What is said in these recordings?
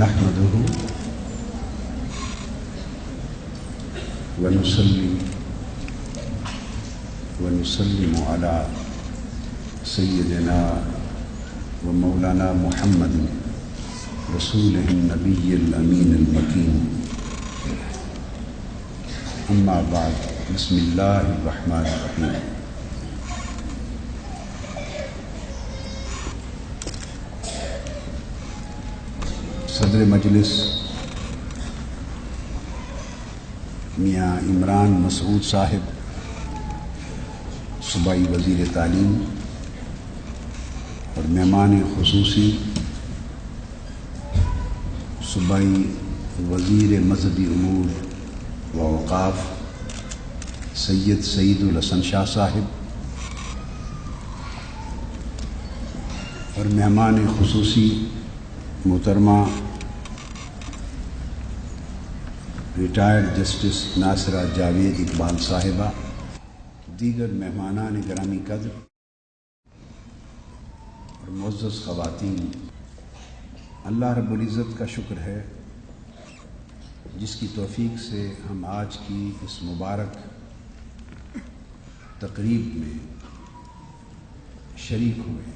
نحمده ونصلي ونسلم على سيدنا ومولانا محمد رسوله النبي الأمين المكين. أما بعد، بسم الله الرحمن الرحيم. صدر مجلس میاں عمران مسعود صاحب، صوبائی وزیر تعلیم اور مہمان خصوصی صوبائی وزیر مذہبی امور و اوقاف سید سعید الحسن شاہ صاحب اور مہمان خصوصی محترمہ ریٹائرڈ جسٹس ناصرہ جاوید اقبال صاحبہ، دیگر مہمانان گرامی قدر اور معزز خواتین، اللہ رب العزت کا شکر ہے جس کی توفیق سے ہم آج کی اس مبارک تقریب میں شریک ہوئے۔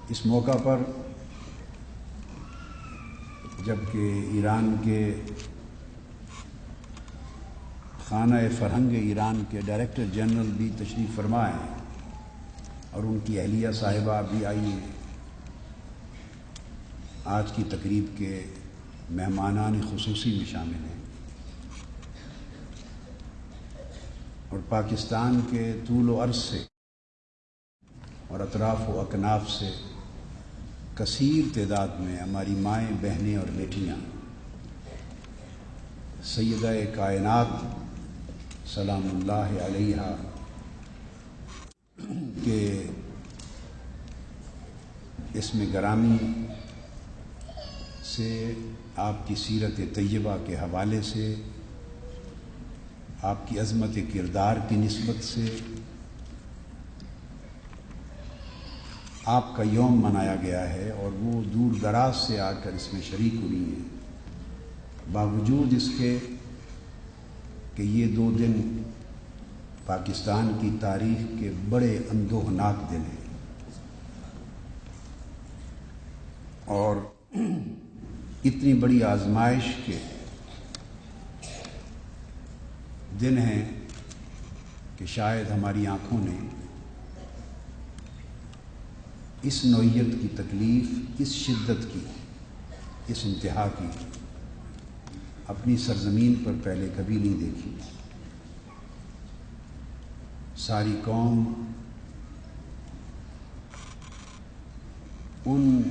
اس موقع پر جبکہ ایران کے خانہ فرہنگ ایران کے ڈائریکٹر جنرل بھی تشریف فرما ہیں اور ان کی اہلیہ صاحبہ بھی آئی ہیں، آج کی تقریب کے مہمانان خصوصی میں شامل ہیں اور پاکستان کے طول و عرض سے اور اطراف و اکناف سے کثیر تعداد میں ہماری مائیں، بہنیں اور بیٹیاں سیدہ کائنات سلام اللہ علیہا کے اسم گرامی سے، آپ کی سیرت طیبہ کے حوالے سے، آپ کی عظمت کردار کی نسبت سے آپ کا یوم منایا گیا ہے اور وہ دور دراز سے آ کر اس میں شریک ہوئی ہیں، باوجود اس کے کہ یہ دو دن پاکستان کی تاریخ کے بڑے اندوہناک دن ہیں اور اتنی بڑی آزمائش کے دن ہیں کہ شاید ہماری آنکھوں نے اس نوعیت کی تکلیف، اس شدت کی، اس انتہا کی اپنی سرزمین پر پہلے کبھی نہیں دیکھی۔ ساری قوم ان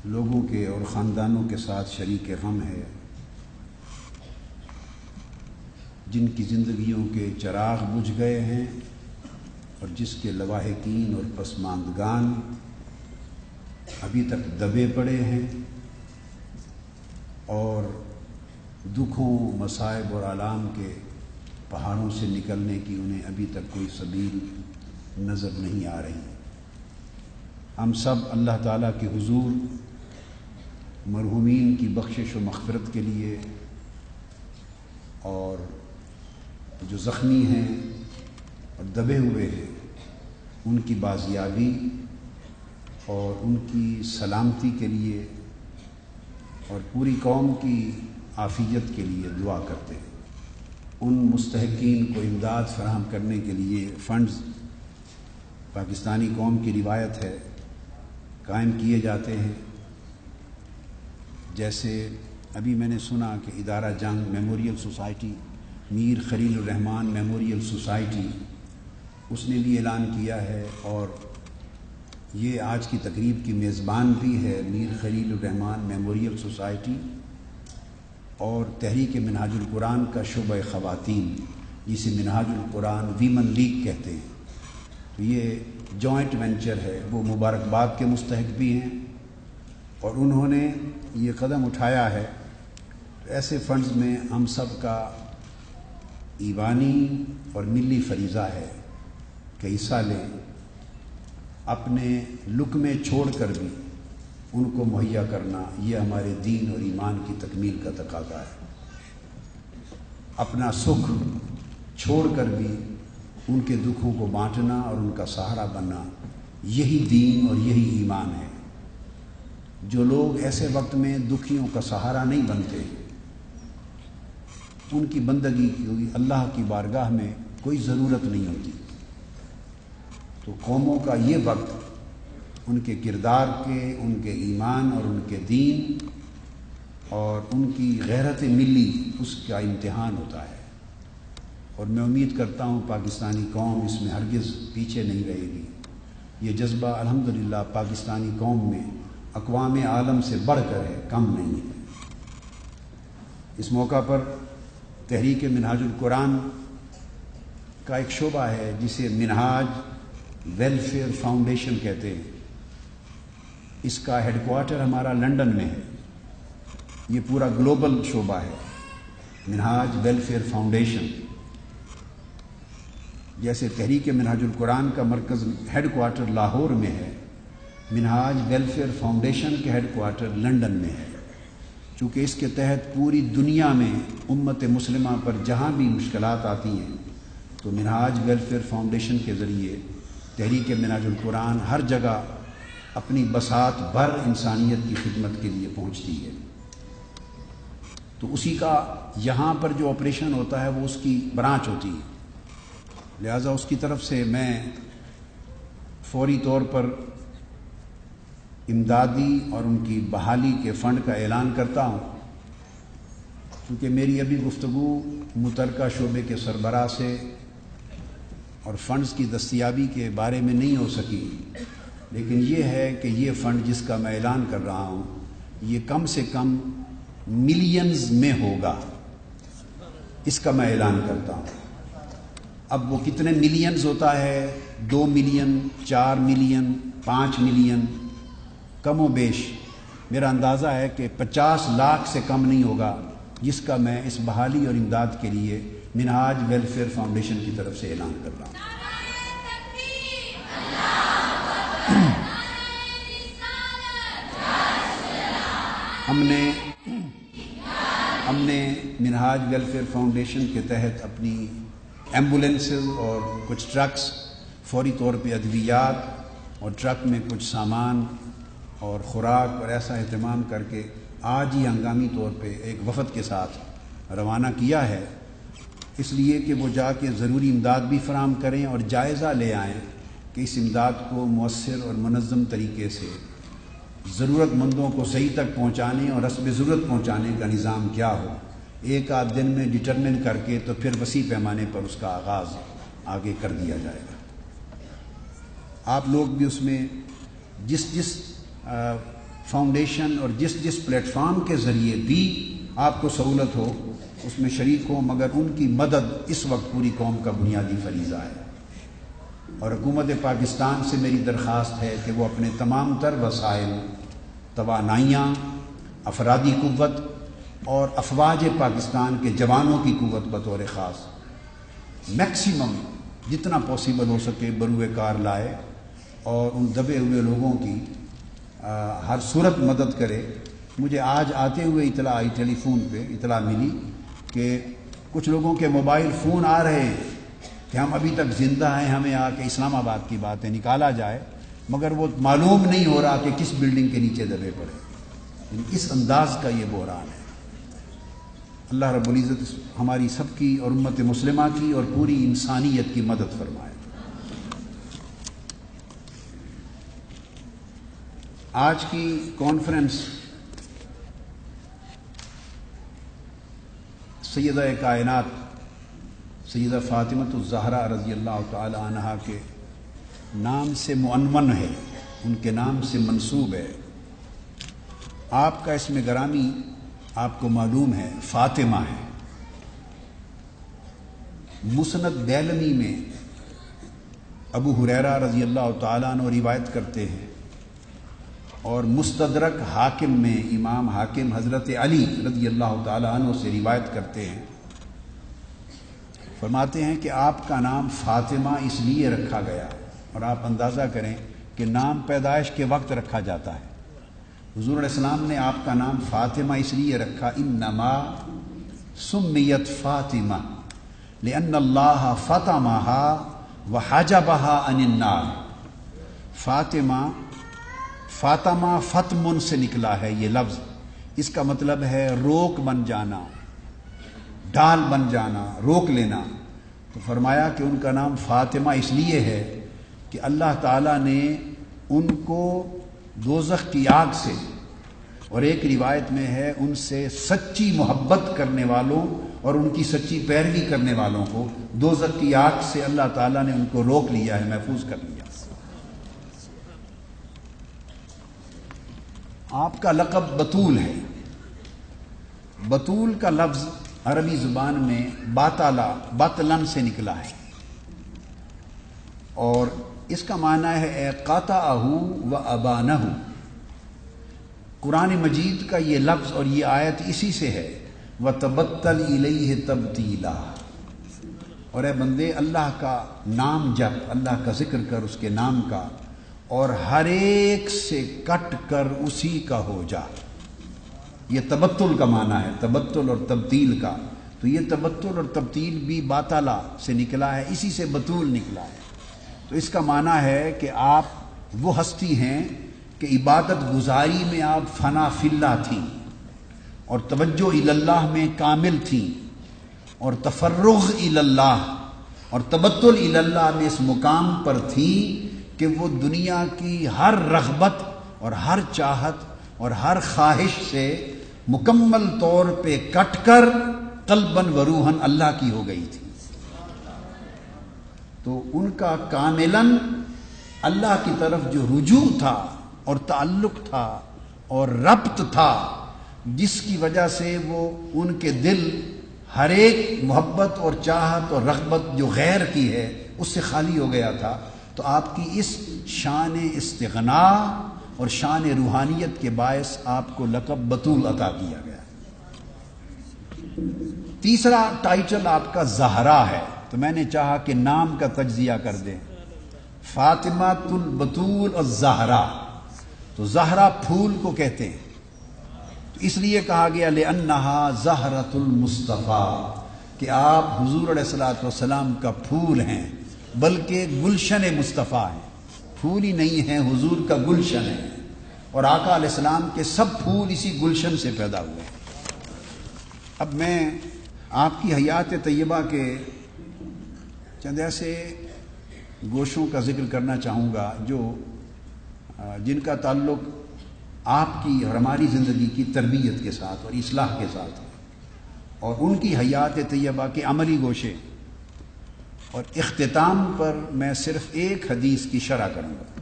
لوگوں کے اور خاندانوں کے ساتھ شریک غم ہے جن کی زندگیوں کے چراغ بجھ گئے ہیں اور جس کے لواحقین اور پسماندگان ابھی تک دبے پڑے ہیں اور دکھوں، مصائب اور آلام کے پہاڑوں سے نکلنے کی انہیں ابھی تک کوئی سبیل نظر نہیں آ رہی۔ ہم سب اللہ تعالیٰ کے حضور مرحومین کی بخشش و مغفرت کے لیے اور جو زخمی ہیں اور دبے ہوئے ہیں ان کی بازیابی اور ان کی سلامتی کے لیے اور پوری قوم کی عافیت کے لیے دعا کرتے ہیں۔ ان مستحقین کو امداد فراہم کرنے کے لیے فنڈز پاکستانی قوم کی روایت ہے قائم کیے جاتے ہیں، جیسے ابھی میں نے سنا کہ ادارہ جنگ میموریل سوسائٹی، میر خلیل الرحمان میموریل سوسائٹی، اس نے بھی اعلان کیا ہے اور یہ آج کی تقریب کی میزبان بھی ہے میر خلیل الرحمان میموریل سوسائٹی اور تحریک منہاج القرآن کا شعبہ خواتین، جسے منہاج القرآن ویمن لیگ کہتے ہیں۔ تو یہ جوائنٹ وینچر ہے، وہ مبارکباد کے مستحق بھی ہیں اور انہوں نے یہ قدم اٹھایا ہے۔ تو ایسے فنڈز میں ہم سب کا ایوانی اور ملی فریضہ ہے کہ حصہ لیں، اپنے لقمے چھوڑ کر بھی ان کو مہیا کرنا یہ ہمارے دین اور ایمان کی تکمیل کا تقاضا ہے۔ اپنا سکھ چھوڑ کر بھی ان کے دکھوں کو بانٹنا اور ان کا سہارا بننا یہی دین اور یہی ایمان ہے۔ جو لوگ ایسے وقت میں دکھیوں کا سہارا نہیں بنتے ان کی بندگی کی اللہ کی بارگاہ میں کوئی ضرورت نہیں ہوتی۔ تو قوموں کا یہ وقت ان کے کردار کے، ان کے ایمان اور ان کے دین اور ان کی غیرت ملی اس کا امتحان ہوتا ہے، اور میں امید کرتا ہوں پاکستانی قوم اس میں ہرگز پیچھے نہیں رہے گی۔ یہ جذبہ الحمدللہ پاکستانی قوم میں اقوام عالم سے بڑھ کر ہے، کم نہیں ہے۔ اس موقع پر تحریک منہاج القرآن کا ایک شعبہ ہے جسے منہاج ویلفیئر فاؤنڈیشن کہتے ہیں۔ اس کا ہیڈ کوارٹر ہمارا لندن میں ہے۔ یہ پورا گلوبل شعبہ ہے منہاج ویلفیئر فاؤنڈیشن۔ جیسے تحریک منہاج القرآن کا مرکز ہیڈ کوارٹر لاہور میں ہے، منہاج ویلفیئر فاؤنڈیشن کے ہیڈ کوارٹر لندن میں ہے۔ چونکہ اس کے تحت پوری دنیا میں امت مسلمہ پر جہاں بھی مشکلات آتی ہیں تو منہاج ویلفیئر فاؤنڈیشن کے ذریعے تحریک منہاج القرآن ہر جگہ اپنی بساط بھر انسانیت کی خدمت کے لیے پہنچتی ہے۔ تو اسی کا یہاں پر جو آپریشن ہوتا ہے وہ اس کی برانچ ہوتی ہے، لہٰذا اس کی طرف سے میں فوری طور پر امدادی اور ان کی بحالی کے فنڈ کا اعلان کرتا ہوں۔ کیونکہ میری ابھی گفتگو متعلقہ شعبے کے سربراہ سے اور فنڈز کی دستیابی کے بارے میں نہیں ہو سکی، لیکن یہ ہے کہ یہ فنڈ جس کا میں اعلان کر رہا ہوں یہ کم سے کم ملینز میں ہوگا، اس کا میں اعلان کرتا ہوں۔ اب وہ کتنے ملینز ہوتا ہے، 2 ملین، 4 ملین، 5 ملین، کم و بیش میرا اندازہ ہے کہ 50 لاکھ سے کم نہیں ہوگا، جس کا میں اس بحالی اور امداد کے لیے منہاج ویلفیئر فاؤنڈیشن کی طرف سے اعلان کر رہا ہوں۔ ہم نے منہاج ویلفیئر فاؤنڈیشن کے تحت اپنی ایمبولینسز اور کچھ ٹرکس، فوری طور پہ ادویات اور ٹرک میں کچھ سامان اور خوراک اور ایسا اہتمام کر کے آج ہی ہنگامی طور پہ ایک وفد کے ساتھ روانہ کیا ہے، اس لیے کہ وہ جا کے ضروری امداد بھی فراہم کریں اور جائزہ لے آئیں کہ اس امداد کو مؤثر اور منظم طریقے سے ضرورت مندوں کو صحیح تک پہنچانے اور حسب ضرورت پہنچانے کا نظام کیا ہو۔ ایک آدھ دن میں ڈٹرمن کر کے تو پھر وسیع پیمانے پر اس کا آغاز آگے کر دیا جائے گا۔ آپ لوگ بھی اس میں جس فاؤنڈیشن اور جس پلیٹ فارم کے ذریعے بھی آپ کو سہولت ہو اس میں شریک ہوں، مگر ان کی مدد اس وقت پوری قوم کا بنیادی فریضہ ہے۔ اور حکومت پاکستان سے میری درخواست ہے کہ وہ اپنے تمام تر وسائل، توانائیاں، افرادی قوت اور افواج پاکستان کے جوانوں کی قوت بطور خاص میکسیمم جتنا پاسبل ہو سکے بروئے کار لائے اور ان دبے ہوئے لوگوں کی ہر صورت مدد کرے۔ مجھے آج آتے ہوئے اطلاع آئی، ٹیلی فون پہ اطلاع ملی کہ کچھ لوگوں کے موبائل فون آ رہے ہیں کہ ہم ابھی تک زندہ ہیں، ہمیں آ کے اسلام آباد کی باتیں نکالا جائے، مگر وہ معلوم نہیں ہو رہا کہ کس بلڈنگ کے نیچے دبے پڑے۔ اس انداز کا یہ بحران ہے۔ اللہ رب العزت ہماری سب کی اور امت مسلمہ کی اور پوری انسانیت کی مدد فرمائے۔ آج کی کانفرنس سیدہ کائنات سیدہ فاطمۃ الزہرا رضی اللہ تعالی عنہا کے نام سے معنون ہے، ان کے نام سے منسوب ہے۔ آپ کا اسم گرامی آپ کو معلوم ہے فاطمہ ہے۔ مسند دیلمی میں ابو ہریرہ رضی اللہ تعالیٰ عنہ روایت کرتے ہیں، اور مستدرک حاکم میں امام حاکم حضرت علی رضی اللہ تعالیٰ عنہ سے روایت کرتے ہیں، فرماتے ہیں کہ آپ کا نام فاطمہ اس لیے رکھا گیا، اور آپ اندازہ کریں کہ نام پیدائش کے وقت رکھا جاتا ہے، حضور علیہ السلام نے آپ کا نام فاطمہ اس لیے رکھا، انما سمیت فاطمہ لأن اللہ فطمها وحجبها عن النار۔ فاطمہ فتمن سے نکلا ہے یہ لفظ، اس کا مطلب ہے روک بن جانا، ڈال بن جانا، روک لینا۔ تو فرمایا کہ ان کا نام فاطمہ اس لیے ہے کہ اللہ تعالیٰ نے ان کو دوزخ کی آگ سے، اور ایک روایت میں ہے ان سے سچی محبت کرنے والوں اور ان کی سچی پیروی کرنے والوں کو دوزخ کی آگ سے اللہ تعالیٰ نے ان کو روک لیا ہے، محفوظ کر لیا۔ آپ کا لقب بطول ہے۔ بطول کا لفظ عربی زبان میں باطلا، بطلن سے نکلا ہے، اور اس کا معنی ہے قاطعہ و ابانہ۔ قرآن مجید کا یہ لفظ اور یہ آیت اسی سے ہے، وَتَبَتَّلْ إِلَيْهِ تَبْتِيلًا۔ اور اے بندے اللہ کا نام جپ، اللہ کا ذکر کر اس کے نام کا، اور ہر ایک سے کٹ کر اسی کا ہو جا۔ یہ تبتل کا معنی ہے، تبتل اور تبتیل کا۔ تو یہ تبتل اور تبتیل بھی باطلا سے نکلا ہے، اسی سے بطول نکلا ہے۔ تو اس کا معنی ہے کہ آپ وہ ہستی ہیں کہ عبادت گزاری میں آپ فنا فی اللہ تھیں، اور توجہ الی اللہ میں کامل تھیں، اور تفرغ الی اللہ اور تبتل الی اللہ میں اس مقام پر تھیں کہ وہ دنیا کی ہر رغبت اور ہر چاہت اور ہر خواہش سے مکمل طور پہ کٹ کر قلباً و روحاً اللہ کی ہو گئی تھی۔ تو ان کا کاملاً اللہ کی طرف جو رجوع تھا اور تعلق تھا اور ربط تھا، جس کی وجہ سے وہ ان کے دل ہر ایک محبت اور چاہت اور رغبت جو غیر کی ہے اس سے خالی ہو گیا تھا۔ تو آپ کی اس شان استغنا اور شان روحانیت کے باعث آپ کو لقب بطول عطا کیا گیا۔ تیسرا ٹائٹل آپ کا زہرا ہے، تو میں نے چاہا کہ نام کا تجزیہ کر دیں، فاطمہ البطول الزہرا۔ تو زہرا پھول کو کہتے ہیں، تو اس لیے کہا گیا لأنہا زہرۃ المصطفیٰ، کہ آپ حضور علیہ الصلوۃ والسلام کا پھول ہیں، بلکہ گلشن مصطفیٰ ہیں۔ پھول ہی نہیں ہیں، حضور کا گلشن ہے، اور آقا علیہ السلام کے سب پھول اسی گلشن سے پیدا ہوئے ہیں۔ اب میں آپ کی حیات طیبہ کے چند ایسے گوشوں کا ذکر کرنا چاہوں گا جن کا تعلق آپ کی اور ہماری زندگی کی تربیت کے ساتھ اور اصلاح کے ساتھ ہے، اور ان کی حیات طیبہ کے عملی گوشے، اور اختتام پر میں صرف ایک حدیث کی شرح کروں گا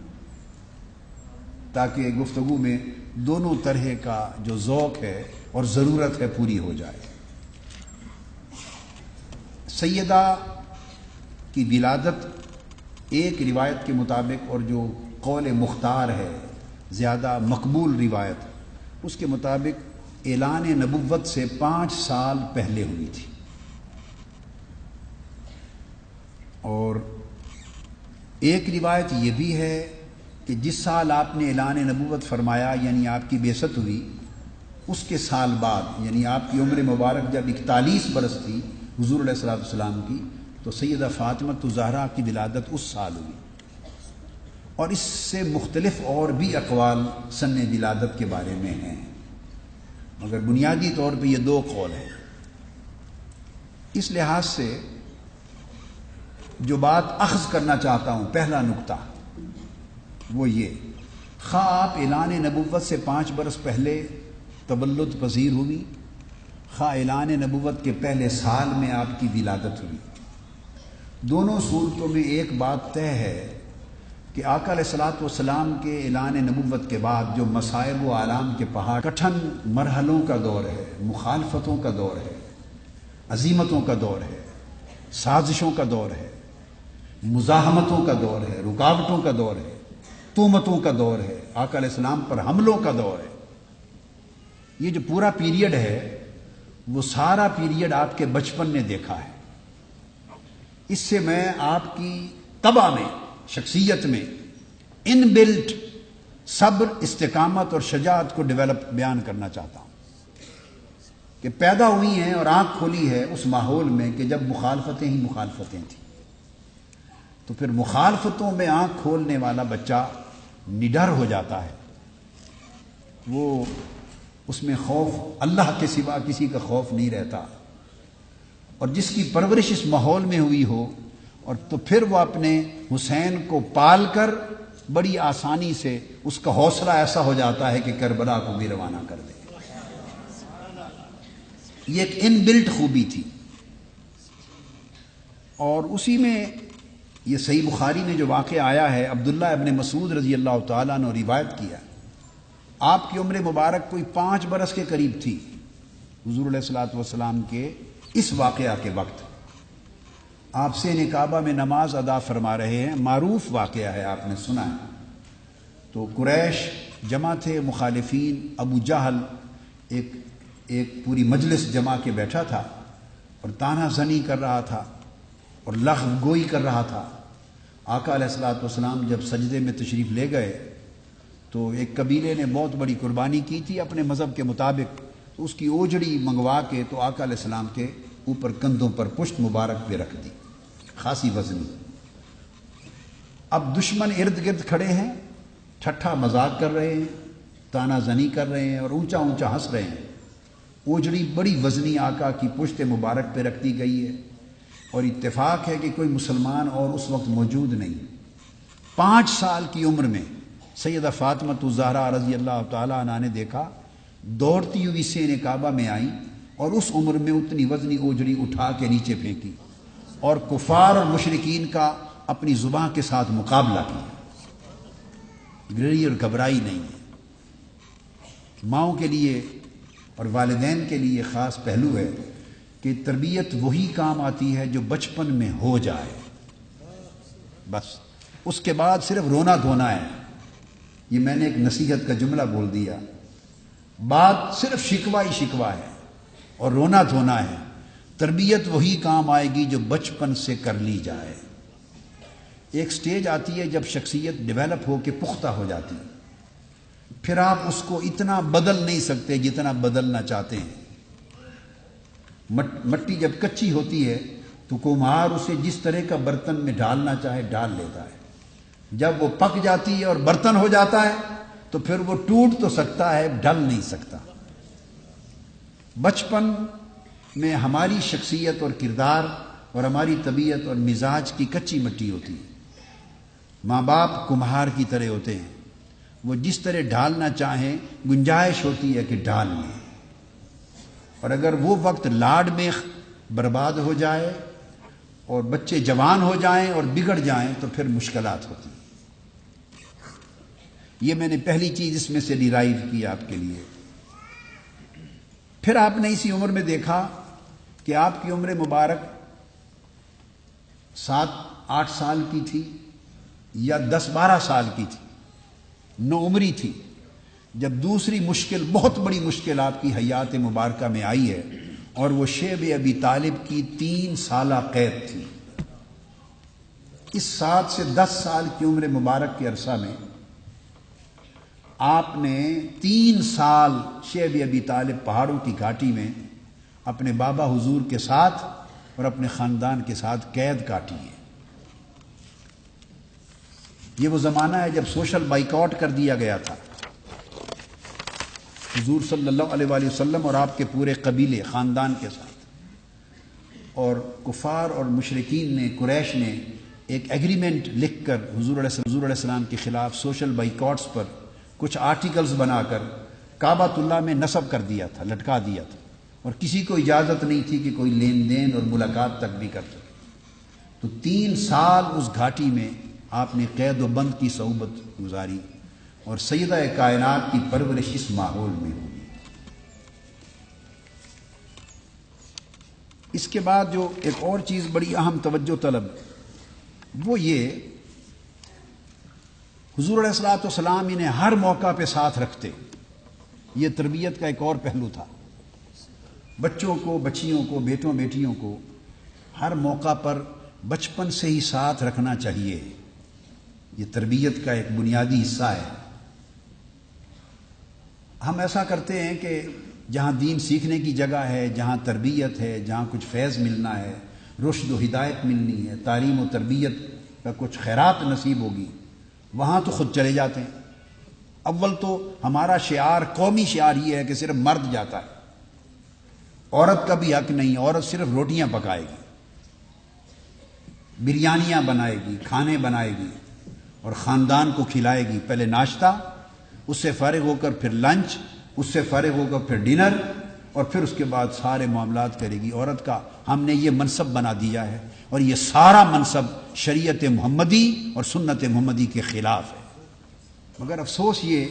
تاکہ گفتگو میں دونوں طرح کا جو ذوق ہے اور ضرورت ہے پوری ہو جائے۔ سیدہ کی ولادت ایک روایت کے مطابق، اور جو قول مختار ہے زیادہ مقبول روایت، اس کے مطابق اعلان نبوت سے 5 سال پہلے ہوئی تھی، اور ایک روایت یہ بھی ہے کہ جس سال آپ نے اعلان نبوت فرمایا، یعنی آپ کی بعثت ہوئی، اس کے سال بعد، یعنی آپ کی عمر مبارک جب 41 برس تھی حضور علیہ الصلوۃ والسلام کی، تو سیدہ فاطمہ الزہرا کی ولادت اس سال ہوئی۔ اور اس سے مختلف اور بھی اقوال سن ولادت کے بارے میں ہیں، مگر بنیادی طور پہ یہ 2 قول ہیں۔ اس لحاظ سے جو بات اخذ کرنا چاہتا ہوں، پہلا نقطہ وہ یہ، خواہ آپ اعلان نبوت سے 5 برس پہلے تولد پذیر ہوئی، خواہ اعلان نبوت کے پہلے سال میں آپ کی ولادت ہوئی، دونوں صورتوں میں ایک بات طے ہے کہ آقا علیہ الصلوۃ والسلام کے اعلان نبوت کے بعد جو مصائب و آلام کے پہاڑ، کٹھن مرحلوں کا دور ہے، مخالفتوں کا دور ہے، عزیمتوں کا دور ہے، سازشوں کا دور ہے، مزاحمتوں کا دور ہے، رکاوٹوں کا دور ہے، تہمتوں کا دور ہے، آقا علیہ السلام پر حملوں کا دور ہے۔ یہ جو پورا پیریڈ ہے وہ سارا پیریڈ آپ کے بچپن نے دیکھا ہے۔ اس سے میں آپ کی طبع میں، شخصیت میں ان بلٹ صبر، استقامت اور شجاعت کو بیان کرنا چاہتا ہوں کہ پیدا ہوئی ہیں اور آنکھ کھولی ہے اس ماحول میں کہ جب مخالفتیں ہی مخالفتیں تھیں، تو پھر مخالفتوں میں آنکھ کھولنے والا بچہ نڈر ہو جاتا ہے، وہ اس میں خوف اللہ کے سوا کسی کا خوف نہیں رہتا، اور جس کی پرورش اس ماحول میں ہوئی ہو اور تو پھر وہ اپنے حسین کو پال کر بڑی آسانی سے اس کا حوصلہ ایسا ہو جاتا ہے کہ کربلا کو بھی روانہ کر دے۔ یہ ایک ان بلٹ خوبی تھی، اور اسی میں یہ صحیح بخاری میں جو واقعہ آیا ہے، عبداللہ ابن مسعود رضی اللہ تعالیٰ نے روایت کیا، آپ کی عمر مبارک کوئی 5 برس کے قریب تھی حضور علیہ الصلوۃ والسلام کے اس واقعہ کے وقت۔ آپ حسین کعبہ میں نماز ادا فرما رہے ہیں، معروف واقعہ ہے، آپ نے سنا ہے۔ تو قریش جمع تھے، مخالفین، ابو جہل ایک پوری مجلس جمع کے بیٹھا تھا اور طعنہ زنی کر رہا تھا اور لغو گوئی کر رہا تھا۔ آقا علیہ الصلوۃ والسلام جب سجدے میں تشریف لے گئے تو ایک قبیلے نے بہت بڑی قربانی کی تھی اپنے مذہب کے مطابق، تو اس کی اوجڑی منگوا کے تو آقا علیہ السلام کے اوپر کندھوں پر پشت مبارک پہ رکھ دی، خاصی وزنی۔ اب دشمن ارد گرد کھڑے ہیں، ٹھٹھا مذاق کر رہے ہیں، طعنہ زنی کر رہے ہیں اور اونچا اونچا ہنس رہے ہیں۔ اوجڑی بڑی وزنی آقا کی پشت مبارک پہ رکھ دی گئی ہے، اور اتفاق ہے کہ کوئی مسلمان اور اس وقت موجود نہیں۔ 5 سال کی عمر میں سیدہ فاطمہ الزہرا رضی اللہ تعالیٰ عنہ نے دیکھا، دوڑتی ہوئی حسین کعبہ میں آئیں اور اس عمر میں اتنی وزنی اوجڑی اٹھا کے نیچے پھینکی اور کفار اور مشرکین کا اپنی زباں کے ساتھ مقابلہ کیا۔ گری اور گھبرائی نہیں ہے۔ ماؤں کے لیے اور والدین کے لیے خاص پہلو ہے کہ تربیت وہی کام آتی ہے جو بچپن میں ہو جائے، بس اس کے بعد صرف رونا دھونا ہے۔ یہ میں نے ایک نصیحت کا جملہ بول دیا، بات صرف شکوہ ہی شکوہ ہے اور رونا دھونا ہے۔ تربیت وہی کام آئے گی جو بچپن سے کر لی جائے۔ ایک سٹیج آتی ہے جب شخصیت ڈیولپ ہو کے پختہ ہو جاتی، پھر آپ اس کو اتنا بدل نہیں سکتے جتنا بدلنا چاہتے ہیں۔ مٹی جب کچی ہوتی ہے تو کمہار اسے جس طرح کا برتن میں ڈالنا چاہے ڈال لیتا ہے، جب وہ پک جاتی ہے اور برتن ہو جاتا ہے تو پھر وہ ٹوٹ تو سکتا ہے، ڈل نہیں سکتا۔ بچپن میں ہماری شخصیت اور کردار اور ہماری طبیعت اور مزاج کی کچی مٹی ہوتی ہے۔ ماں باپ کمہار کی طرح ہوتے ہیں، وہ جس طرح ڈھالنا چاہیں گنجائش ہوتی ہے کہ ڈال لیں، اور اگر وہ وقت لاڈ میں برباد ہو جائے اور بچے جوان ہو جائیں اور بگڑ جائیں تو پھر مشکلات ہوتی ہیں۔ یہ میں نے پہلی چیز اس میں سے ڈیرائیو کی آپ کے لیے۔ پھر آپ نے اسی عمر میں دیکھا کہ آپ کی عمر مبارک 7-8 سال کی تھی یا 10-12 سال کی تھی، نوعمری تھی، جب دوسری مشکل، بہت بڑی مشکل آپ کی حیات مبارکہ میں آئی ہے، اور وہ شیب ابی طالب کی 3 سالہ قید تھی۔ اس 7 سے 10 سال کی عمر مبارک کے عرصہ میں آپ نے 3 سال شیب ابی طالب پہاڑوں کی گھاٹی میں اپنے بابا حضور کے ساتھ اور اپنے خاندان کے ساتھ قید کاٹی ہے۔ یہ وہ زمانہ ہے جب سوشل بائیکاٹ کر دیا گیا تھا۔ حضور صلی اللہ علیہ وآلہ وسلم اور آپ کے پورے قبیلے خاندان کے ساتھ، اور کفار اور مشرکین نے، قریش نے ایک ایگریمنٹ لکھ کر حضور علیہ السلام کے خلاف سوشل بائیکاٹس پر کچھ آرٹیکلز بنا کر کعبۃ اللہ میں نصب کر دیا تھا، لٹکا دیا تھا، اور کسی کو اجازت نہیں تھی کہ کوئی لین دین اور ملاقات تک بھی کر سکے۔ تو 3 سال اس گھاٹی میں آپ نے قید و بند کی صحبت گزاری، اور سیدہ کائنات کی پرورش اس ماحول میں ہوئی۔ اس کے بعد جو ایک اور چیز بڑی اہم توجہ طلب، وہ یہ، حضور علیہ الصلوۃ والسلام انہیں ہر موقع پہ ساتھ رکھتے۔ یہ تربیت کا ایک اور پہلو تھا۔ بچوں کو، بچیوں کو، بیٹوں بیٹیوں کو ہر موقع پر بچپن سے ہی ساتھ رکھنا چاہیے۔ یہ تربیت کا ایک بنیادی حصہ ہے۔ ہم ایسا کرتے ہیں کہ جہاں دین سیکھنے کی جگہ ہے، جہاں تربیت ہے، جہاں کچھ فیض ملنا ہے، رشد و ہدایت ملنی ہے، تعلیم و تربیت کا کچھ خیرات نصیب ہوگی، وہاں تو خود چلے جاتے ہیں۔ اول تو ہمارا شعار، قومی شعار یہ ہے کہ صرف مرد جاتا ہے، عورت کا بھی حق نہیں، عورت صرف روٹیاں پکائے گی، بریانیاں بنائے گی، کھانے بنائے گی اور خاندان کو کھلائے گی، پہلے ناشتہ، اس سے فارغ ہو کر پھر لنچ، اس سے فارغ ہو کر پھر ڈنر، اور پھر اس کے بعد سارے معاملات کرے گی عورت کا۔ ہم نے یہ منصب بنا دیا ہے، اور یہ سارا منصب شریعت محمدی اور سنت محمدی کے خلاف ہے۔ مگر افسوس یہ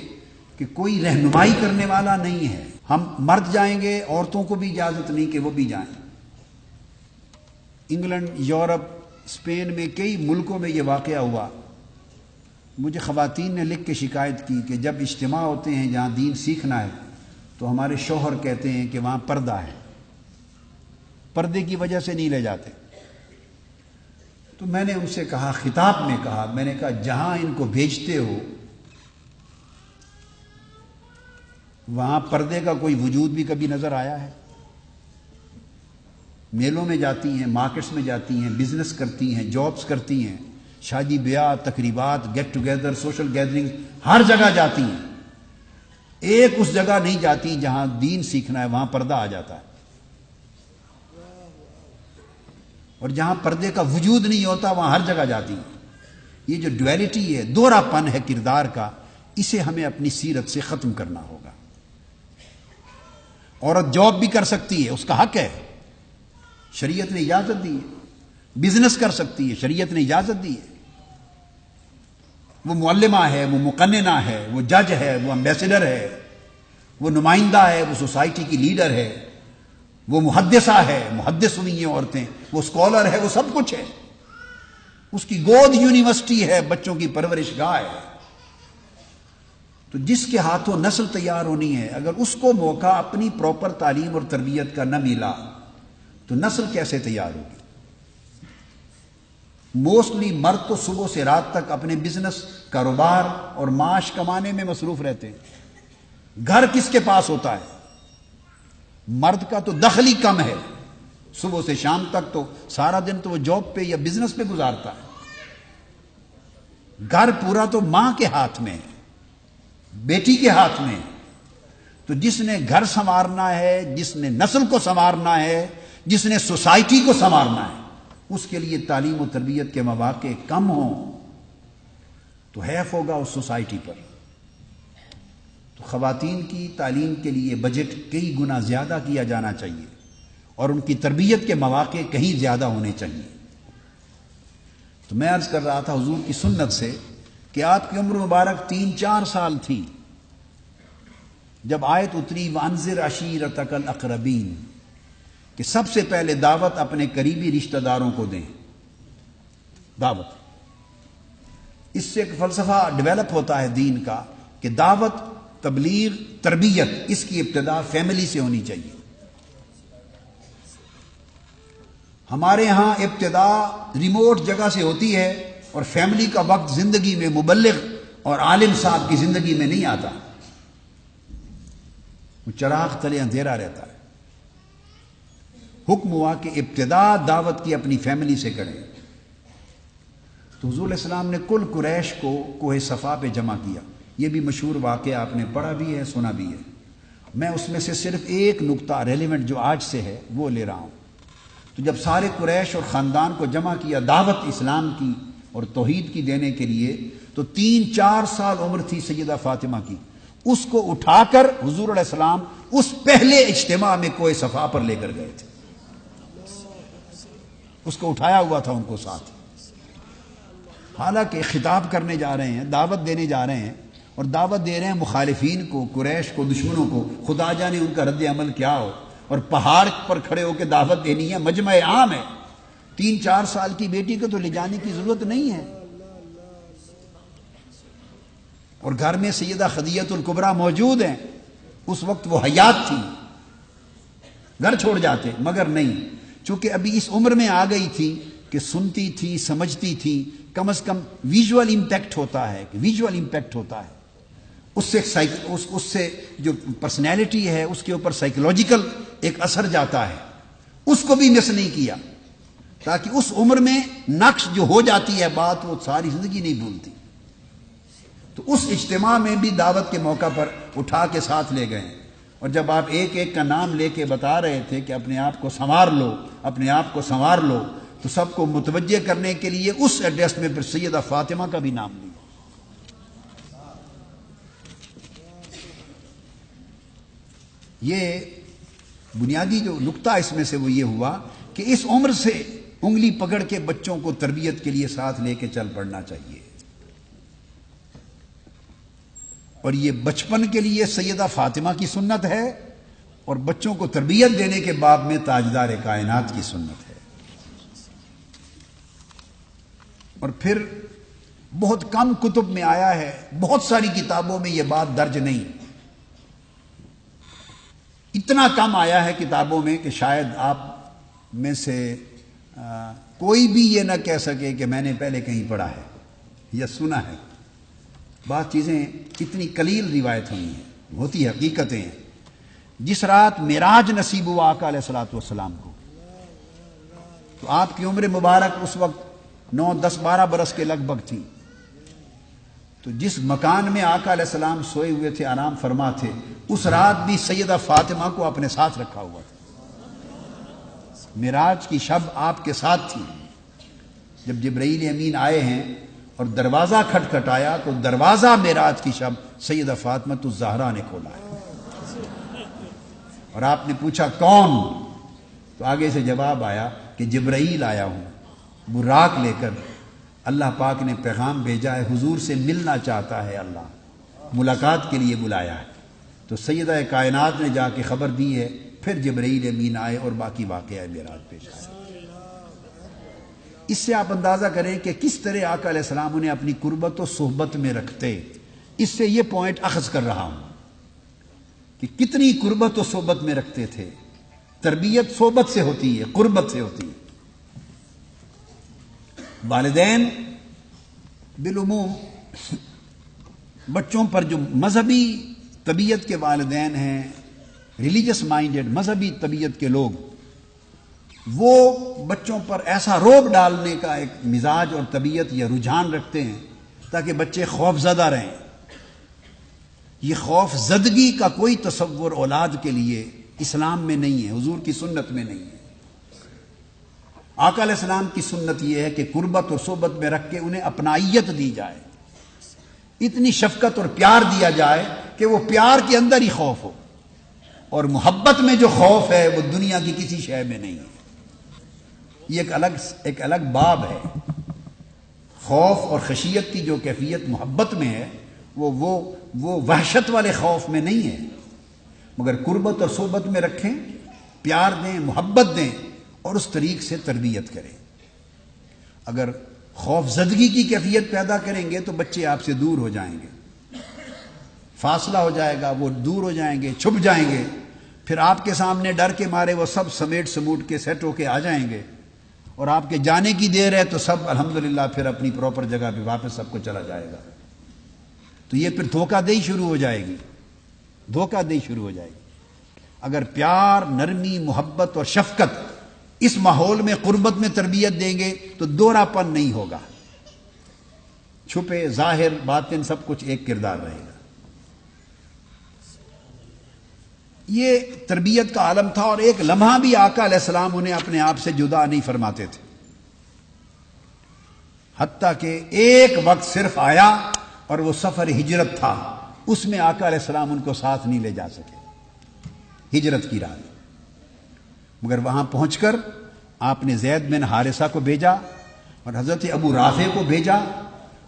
کہ کوئی رہنمائی کرنے والا نہیں ہے۔ ہم مرد جائیں گے، عورتوں کو بھی اجازت نہیں کہ وہ بھی جائیں۔ انگلینڈ، یورپ، اسپین میں کئی ملکوں میں یہ واقعہ ہوا۔ مجھے خواتین نے لکھ کے شکایت کی کہ جب اجتماع ہوتے ہیں جہاں دین سیکھنا ہے تو ہمارے شوہر کہتے ہیں کہ وہاں پردہ ہے، پردے کی وجہ سے نہیں لے جاتے۔ تو میں نے ان سے کہا، خطاب میں کہا، میں نے کہا جہاں ان کو بھیجتے ہو وہاں پردے کا کوئی وجود بھی کبھی نظر آیا ہے؟ میلوں میں جاتی ہیں، مارکیٹس میں جاتی ہیں، بزنس کرتی ہیں، جابز کرتی ہیں، شادی بیاہ، تقریبات، گیٹ ٹوگیدر، سوشل گیدرنگ، ہر جگہ جاتی ہیں۔ ایک اس جگہ نہیں جاتی جہاں دین سیکھنا ہے، وہاں پردہ آ جاتا ہے، اور جہاں پردے کا وجود نہیں ہوتا وہاں ہر جگہ جاتی ہیں۔ یہ جو ڈویلٹی ہے، دوہرا پن ہے کردار کا، اسے ہمیں اپنی سیرت سے ختم کرنا ہوگا۔ عورت جاب بھی کر سکتی ہے، اس کا حق ہے، شریعت نے اجازت دی ہے۔ بزنس کر سکتی ہے، شریعت نے اجازت دی ہے۔ وہ معلمہ ہے، وہ مقننہ ہے، وہ جج ہے، وہ امبیسڈر ہے، وہ نمائندہ ہے، وہ سوسائٹی کی لیڈر ہے، وہ محدثہ ہے، محدث ہوئی ہیں عورتیں، وہ اسکالر ہے، وہ سب کچھ ہے۔ اس کی گود یونیورسٹی ہے، بچوں کی پرورش گاہ ہے۔ تو جس کے ہاتھوں نسل تیار ہونی ہے، اگر اس کو موقع اپنی پراپر تعلیم اور تربیت کا نہ ملا تو نسل کیسے تیار ہوگی؟ موسٹلی مرد تو صبح سے رات تک اپنے بزنس، کاروبار اور معاش کمانے میں مصروف رہتے ہیں۔ گھر کس کے پاس ہوتا ہے؟ مرد کا تو دخل ہی کم ہے، صبح سے شام تک تو سارا دن تو وہ جاب پہ یا بزنس پہ گزارتا ہے۔ گھر پورا تو ماں کے ہاتھ میں ہے، بیٹی کے ہاتھ میں۔ تو جس نے گھر سنوارنا ہے، جس نے نسل کو سنوارنا ہے، جس نے سوسائٹی کو سنوارنا ہے، اس کے لیے تعلیم و تربیت کے مواقع کم ہوں تو حیف ہوگا اس سوسائٹی پر۔ تو خواتین کی تعلیم کے لیے بجٹ کئی گنا زیادہ کیا جانا چاہیے، اور ان کی تربیت کے مواقع کہیں زیادہ ہونے چاہیے۔ تو میں عرض کر رہا تھا حضور کی سنت سے کہ آپ کی عمر مبارک 3-4 سال تھی جب آیت اتری وَأَنذِرْ عَشِيرَتَكَ الْأَقْرَبِينَ، کہ سب سے پہلے دعوت اپنے قریبی رشتہ داروں کو دیں۔ دعوت، اس سے ایک فلسفہ ڈیولپ ہوتا ہے دین کا کہ دعوت، تبلیغ، تربیت، اس کی ابتدا فیملی سے ہونی چاہیے۔ ہمارے ہاں ابتدا ریموٹ جگہ سے ہوتی ہے، اور فیملی کا وقت زندگی میں مبلغ اور عالم صاحب کی زندگی میں نہیں آتا، وہ چراغ تلے اندھیرا رہتا ہے۔ حکم ہوا کہ ابتدا دعوت کی اپنی فیملی سے کریں۔ تو حضور علیہ السلام نے کل قریش کو کوہ صفا پہ جمع کیا۔ یہ بھی مشہور واقعہ، آپ نے پڑھا بھی ہے، سنا بھی ہے۔ میں اس میں سے صرف ایک نقطہ ریلیونٹ جو آج سے ہے وہ لے رہا ہوں۔ تو جب سارے قریش اور خاندان کو جمع کیا دعوت اسلام کی اور توحید کی دینے کے لیے، تو 3-4 سال عمر تھی سیدہ فاطمہ کی، اس کو اٹھا کر حضور علیہ السلام اس پہلے اجتماع میں کوہ صفا پر لے کر گئے تھے۔ اس کو اٹھایا ہوا تھا ان کو ساتھ، حالانکہ خطاب کرنے جا رہے ہیں، دعوت دینے جا رہے ہیں، اور دعوت دے رہے ہیں مخالفین کو، قریش کو، دشمنوں کو۔ خدا جانے ان کا رد عمل کیا ہو، اور پہاڑ پر کھڑے ہو کے دعوت دینی ہے، مجمع عام ہے۔ 3-4 سال کی بیٹی کو تو لے جانے کی ضرورت نہیں ہے، اور گھر میں سیدہ خدیجہ الکبریٰ موجود ہیں، اس وقت وہ حیات تھی، گھر چھوڑ جاتے، مگر نہیں، چونکہ ابھی اس عمر میں آ گئی تھی کہ سنتی تھی، سمجھتی تھی، کم از کم ویژول امپیکٹ ہوتا ہے، کہ ویژول امپیکٹ ہوتا ہے۔ اس سے جو پرسنالٹی ہے اس کے اوپر سائیکولوجیکل ایک اثر جاتا ہے، اس کو بھی مس نہیں کیا، تاکہ اس عمر میں نقش جو ہو جاتی ہے بات وہ ساری زندگی نہیں بھولتی۔ تو اس اجتماع میں بھی دعوت کے موقع پر اٹھا کے ساتھ لے گئے، اور جب آپ ایک ایک کا نام لے کے بتا رہے تھے کہ اپنے آپ کو سنوار لو، اپنے آپ کو سنوار لو، تو سب کو متوجہ کرنے کے لیے اس ایڈریس میں پھر سیدہ فاطمہ کا بھی نام لیا۔ یہ بنیادی جو نقطہ اس میں سے وہ یہ ہوا کہ اس عمر سے انگلی پکڑ کے بچوں کو تربیت کے لیے ساتھ لے کے چل پڑنا چاہیے، اور یہ بچپن کے لیے سیدہ فاطمہ کی سنت ہے، اور بچوں کو تربیت دینے کے باب میں تاجدار کائنات کی سنت ہے۔ اور پھر بہت کم کتب میں آیا ہے، بہت ساری کتابوں میں یہ بات درج نہیں، اتنا کم آیا ہے کتابوں میں کہ شاید آپ میں سے کوئی بھی یہ نہ کہہ سکے کہ میں نے پہلے کہیں پڑھا ہے یا سنا ہے۔ بعض چیزیں اتنی قلیل روایت ہوئی ہیں، ہوتی حقیقتیں ہیں۔ جس رات معراج نصیب ہوا آقا علیہ الصلوۃ والسلام کو، تو آپ کی عمر مبارک اس وقت 9 10 12 برس کے لگ بھگ تھی، تو جس مکان میں آقا علیہ السلام سوئے ہوئے تھے، آرام فرما تھے، اس رات بھی سیدہ فاطمہ کو اپنے ساتھ رکھا ہوا تھا۔ معراج کی شب آپ کے ساتھ تھی۔ جب جبرائیل امین آئے ہیں اور دروازہ کھٹکھٹایا تو دروازہ معراج کی شب سیدہ فاطمہ الزہرا نے کھولا ہے، اور آپ نے پوچھا کون؟ تو آگے سے جواب آیا کہ جبرائیل آیا ہوں براق لے کر، اللہ پاک نے پیغام بھیجا ہے، حضور سے ملنا چاہتا ہے، اللہ ملاقات کے لیے بلایا ہے۔ تو سیدہ کائنات نے جا کے خبر دی ہے، پھر جبرائیل امین آئے اور باقی واقعہ معراج پیش آئے۔ اس سے آپ اندازہ کریں کہ کس طرح آقا علیہ السلام انہیں اپنی قربت و صحبت میں رکھتے۔ اس سے یہ پوائنٹ اخذ کر رہا ہوں کہ کتنی قربت و صحبت میں رکھتے تھے۔ تربیت صحبت سے ہوتی ہے، قربت سے ہوتی ہے۔ والدین بالعموم بچوں پر جو مذہبی طبیعت کے والدین ہیں، ریلیجس مائنڈڈ مذہبی طبیعت کے لوگ، وہ بچوں پر ایسا روب ڈالنے کا ایک مزاج اور طبیعت یا رجحان رکھتے ہیں تاکہ بچے خوف زدہ رہیں۔ یہ خوف زدگی کا کوئی تصور اولاد کے لیے اسلام میں نہیں ہے، حضور کی سنت میں نہیں ہے۔ آقا علیہ السلام کی سنت یہ ہے کہ قربت اور صحبت میں رکھ کے انہیں اپنائیت دی جائے، اتنی شفقت اور پیار دیا جائے کہ وہ پیار کے اندر ہی خوف ہو، اور محبت میں جو خوف ہے وہ دنیا کی کسی شے میں نہیں ہے۔ یہ ایک الگ باب ہے۔ خوف اور خشیت کی جو کیفیت محبت میں ہے وہ وحشت والے خوف میں نہیں ہے، مگر قربت اور صحبت میں رکھیں، پیار دیں، محبت دیں، اور اس طریق سے تربیت کریں۔ اگر خوف زدگی کی کیفیت پیدا کریں گے تو بچے آپ سے دور ہو جائیں گے، فاصلہ ہو جائے گا، وہ دور ہو جائیں گے، چھپ جائیں گے، پھر آپ کے سامنے ڈر کے مارے وہ سب سمیٹ سموٹ کے سیٹ ہو کے آ جائیں گے، اور آپ کے جانے کی دیر ہے تو سب الحمدللہ پھر اپنی پراپر جگہ پہ واپس سب کو چلا جائے گا۔ تو یہ پھر دھوکہ دہی شروع ہو جائے گی، دھوکہ دہی شروع ہو جائے گی۔ اگر پیار، نرمی، محبت اور شفقت اس ماحول میں قربت میں تربیت دیں گے تو دوہرا پن نہیں ہوگا، چھپے ظاہر باطن سب کچھ ایک کردار رہے گا۔ یہ تربیت کا عالم تھا، اور ایک لمحہ بھی آقا علیہ السلام انہیں اپنے آپ سے جدا نہیں فرماتے تھے، حتیٰ کہ ایک وقت صرف آیا اور وہ سفر ہجرت تھا، اس میں آقا علیہ السلام ان کو ساتھ نہیں لے جا سکے، ہجرت کی راہ۔ مگر وہاں پہنچ کر آپ نے زید بن حارثہ کو بھیجا اور حضرت ابو رافع کو بھیجا،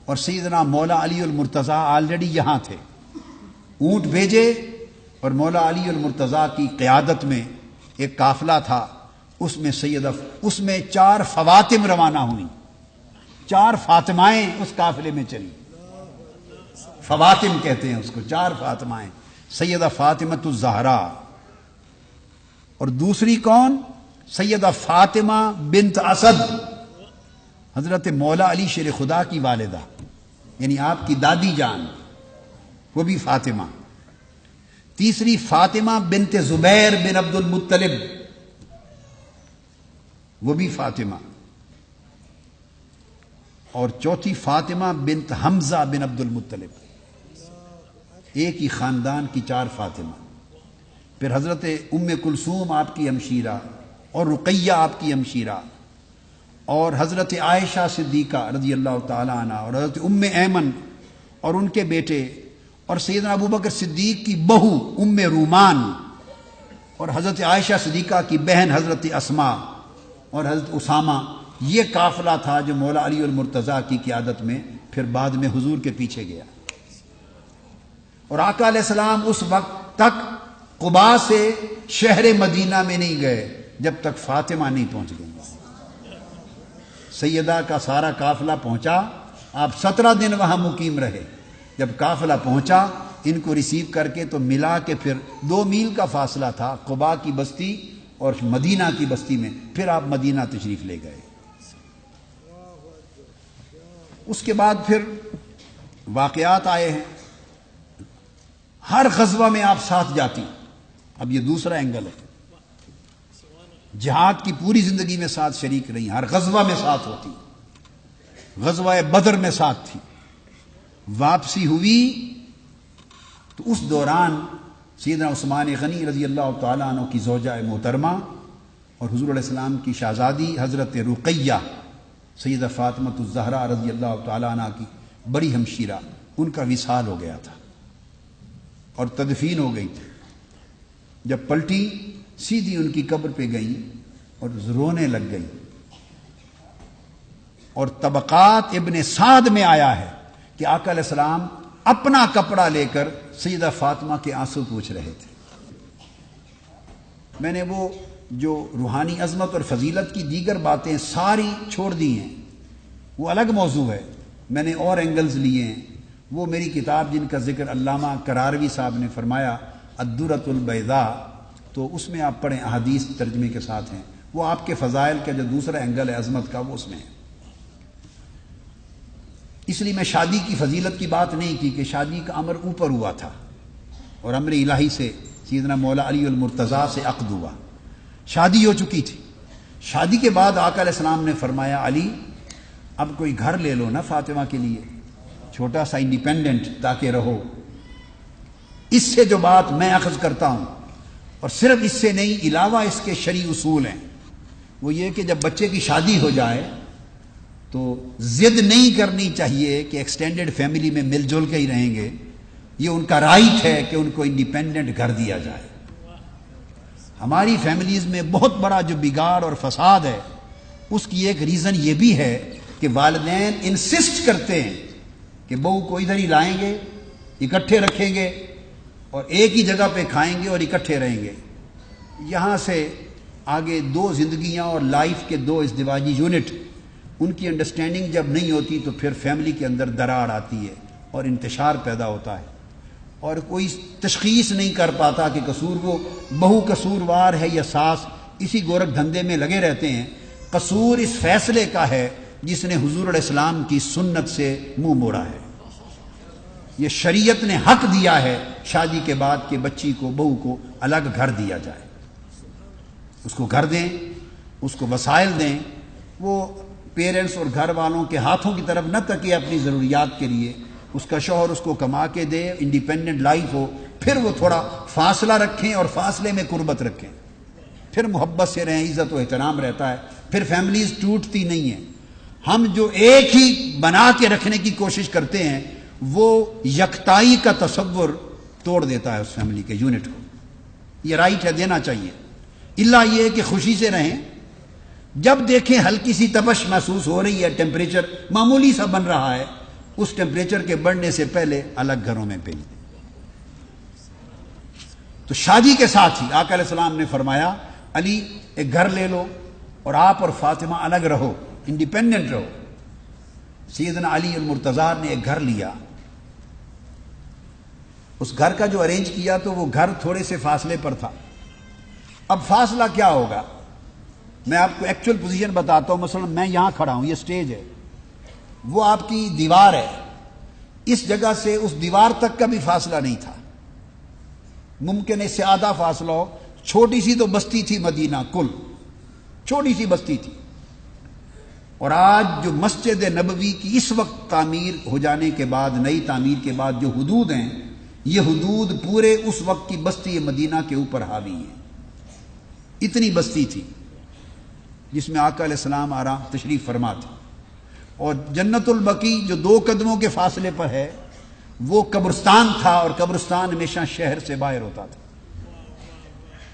اور سیدنا مولا علی المرتضیٰ آلریڈی یہاں تھے، اونٹ بھیجے، اور مولا علی المرتضیٰ کی قیادت میں ایک قافلہ تھا، اس میں 4 فواتم روانہ ہوئیں، 4 فاطمائیں اس قافلے میں چلی، فواتم کہتے ہیں اس کو، 4 فاطمائیں، سیدہ فاطمہ الزہرا، اور دوسری کون؟ سیدہ فاطمہ بنت اسد، حضرت مولا علی شیر خدا کی والدہ، یعنی آپ کی دادی جان، وہ بھی فاطمہ. تیسری فاطمہ بنت زبیر بن عبد المطلب، وہ بھی فاطمہ. اور چوتھی فاطمہ بنت حمزہ بن عبد المطلب. ایک ہی خاندان کی 4 فاطمہ. پھر حضرت ام کلثوم آپ کی ہمشیرہ، اور رقیہ آپ کی ہمشیرہ، اور حضرت عائشہ صدیقہ رضی اللہ تعالی عنہ، اور حضرت ام ایمن اور ان کے بیٹے، اور سیدنا ابوبکر صدیق کی بہو ام رومان، اور حضرت عائشہ صدیقہ کی بہن حضرت اسماء اور حضرت اسامہ. یہ قافلہ تھا جو مولا علی المرتضیٰ کی قیادت میں پھر بعد میں حضور کے پیچھے گیا. اور آقا علیہ السلام اس وقت تک قباء سے شہر مدینہ میں نہیں گئے جب تک فاطمہ نہیں پہنچ گئی. سیدہ کا سارا قافلہ پہنچا، آپ 17 دن وہاں مقیم رہے. جب قافلہ پہنچا ان کو ریسیو کر کے تو ملا کے پھر 2 میل کا فاصلہ تھا قباء کی بستی اور مدینہ کی بستی میں. پھر آپ مدینہ تشریف لے گئے. اس کے بعد پھر واقعات آئے ہیں. ہر غزوہ میں آپ ساتھ جاتی. اب یہ دوسرا اینگل ہے. جہاد کی پوری زندگی میں ساتھ شریک رہی، ہر غزوہ میں ساتھ ہوتی. غزوہ بدر میں ساتھ تھی. واپسی ہوئی تو اس دوران سیدنا عثمان غنی رضی اللہ تعالیٰ عنہ کی زوجہ محترمہ اور حضور علیہ السلام کی شہزادی حضرت رقیہ سیدہ فاطمہ الزہرا رضی اللہ تعالیٰ عنہ کی بڑی ہمشیرہ، ان کا وصال ہو گیا تھا اور تدفین ہو گئی تھی. جب پلٹی سیدھی ان کی قبر پہ گئیں اور رونے لگ گئی. اور طبقات ابن سعد میں آیا ہے کہ آقا علیہ السلام اپنا کپڑا لے کر سیدہ فاطمہ کے آنسو پوچھ رہے تھے. میں نے وہ جو روحانی عظمت اور فضیلت کی دیگر باتیں ساری چھوڑ دی ہیں، وہ الگ موضوع ہے. میں نے اور اینگلز لیے ہیں. وہ میری کتاب جن کا ذکر علامہ کراروی صاحب نے فرمایا الدرۃ البیضاء، تو اس میں آپ پڑھیں، احادیث ترجمے کے ساتھ ہیں. وہ آپ کے فضائل کا جو دوسرا اینگل ہے عظمت کا، وہ اس میں ہے. اس لیے میں شادی کی فضیلت کی بات نہیں کی کہ شادی کا امر اوپر ہوا تھا اور امر الہی سے سیدنا مولا علی المرتضیٰ سے عقد ہوا. شادی ہو چکی تھی. شادی کے بعد آقا علیہ السلام نے فرمایا علی اب کوئی گھر لے لو نا فاطمہ کے لیے، چھوٹا سا انڈیپینڈنٹ، تاکہ رہو. اس سے جو بات میں اخذ کرتا ہوں، اور صرف اس سے نہیں، علاوہ اس کے شرعی اصول ہیں، وہ یہ کہ جب بچے کی شادی ہو جائے تو ضد نہیں کرنی چاہیے کہ ایکسٹینڈڈ فیملی میں مل جل کے ہی رہیں گے. یہ ان کا رائٹ ہے کہ ان کو انڈیپینڈنٹ گھر دیا جائے. ہماری فیملیز میں بہت بڑا جو بگاڑ اور فساد ہے، اس کی ایک ریزن یہ بھی ہے کہ والدین انسسٹ کرتے ہیں کہ بہو کو ادھر ہی لائیں گے، اکٹھے رکھیں گے اور ایک ہی جگہ پہ کھائیں گے اور اکٹھے رہیں گے. یہاں سے آگے 2 زندگیاں اور لائف کے 2 ازدواجی یونٹ، ان کی انڈرسٹینڈنگ جب نہیں ہوتی تو پھر فیملی کے اندر دراڑ آتی ہے اور انتشار پیدا ہوتا ہے، اور کوئی تشخیص نہیں کر پاتا کہ قصور وہ بہو قصوروار ہے یا ساس. اسی گورکھ دھندے میں لگے رہتے ہیں. قصور اس فیصلے کا ہے جس نے حضور علیہ السلام کی سنت سے منہ موڑا ہے. یہ شریعت نے حق دیا ہے شادی کے بعد کہ بچی کو، بہو کو الگ گھر دیا جائے. اس کو گھر دیں، اس کو وسائل دیں. وہ پیرنٹس اور گھر والوں کے ہاتھوں کی طرف نہ تکے اپنی ضروریات کے لیے. اس کا شوہر اس کو کما کے دے، انڈیپینڈنٹ لائف ہو. پھر وہ تھوڑا فاصلہ رکھیں اور فاصلے میں قربت رکھیں، پھر محبت سے رہیں، عزت و احترام رہتا ہے، پھر فیملیز ٹوٹتی نہیں ہیں. ہم جو ایک ہی بنا کے رکھنے کی کوشش کرتے ہیں، وہ یکتائی کا تصور توڑ دیتا ہے اس فیملی کے یونٹ کو. یہ رائٹ ہے، دینا چاہیے. اللہ یہ کہ خوشی سے رہیں. جب دیکھیں ہلکی سی تپش محسوس ہو رہی ہے، ٹیمپریچر معمولی سا بن رہا ہے، اس ٹیمپریچر کے بڑھنے سے پہلے الگ گھروں میں بھیج دیں. تو شادی کے ساتھ ہی آقا علیہ السلام نے فرمایا علی ایک گھر لے لو اور آپ اور فاطمہ الگ رہو، انڈیپینڈنٹ رہو. سیدنا علی المرتضیٰ نے ایک گھر لیا. اس گھر کا جو ارینج کیا تو وہ گھر تھوڑے سے فاصلے پر تھا. اب فاصلہ کیا ہوگا، میں آپ کو ایکچوئل پوزیشن بتاتا ہوں. مثلا میں یہاں کھڑا ہوں، یہ سٹیج ہے، وہ آپ کی دیوار ہے. اس جگہ سے اس دیوار تک کا بھی فاصلہ نہیں تھا، ممکن ہے اس سے آدھا فاصلہ ہو، چھوٹی سی تو بستی تھی مدینہ، کل چھوٹی سی بستی تھی۔ اور آج جو مسجد نبوی کی اس وقت تعمیر ہو جانے کے بعد، نئی تعمیر کے بعد جو حدود ہیں، یہ حدود پورے اس وقت کی بستی مدینہ کے اوپر حاوی ہیں۔ اتنی بستی تھی جس میں آقا علیہ السلام آرام تشریف فرما تھے، اور جنت البقیع جو 2 قدموں کے فاصلے پر ہے وہ قبرستان تھا، اور قبرستان ہمیشہ شہر سے باہر ہوتا تھا۔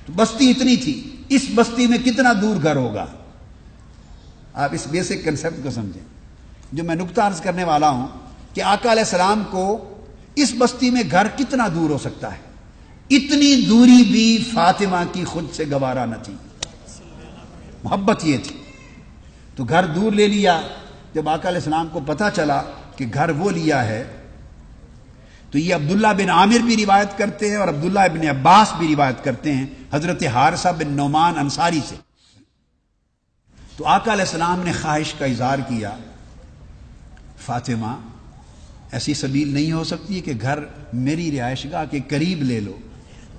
تو بستی اتنی تھی، اس بستی میں کتنا دور گھر ہوگا؟ آپ اس بیسک کنسپٹ کو سمجھیں۔ جو میں نقطہ عرض کرنے والا ہوں کہ آقا علیہ السلام کو اس بستی میں گھر کتنا دور ہو سکتا ہے؟ اتنی دوری بھی فاطمہ کی خود سے گوارا نہ تھی، محبت یہ تھی۔ تو گھر دور لے لیا۔ جب آقا علیہ السلام کو پتہ چلا کہ گھر وہ لیا ہے، تو یہ عبداللہ بن عامر بھی روایت کرتے ہیں اور عبداللہ بن عباس بھی روایت کرتے ہیں حضرت حارثہ بن نعمان انصاری سے۔ تو آقا علیہ السلام نے خواہش کا اظہار کیا، فاطمہ ایسی سبیل نہیں ہو سکتی کہ گھر میری رہائش گاہ کے قریب لے لو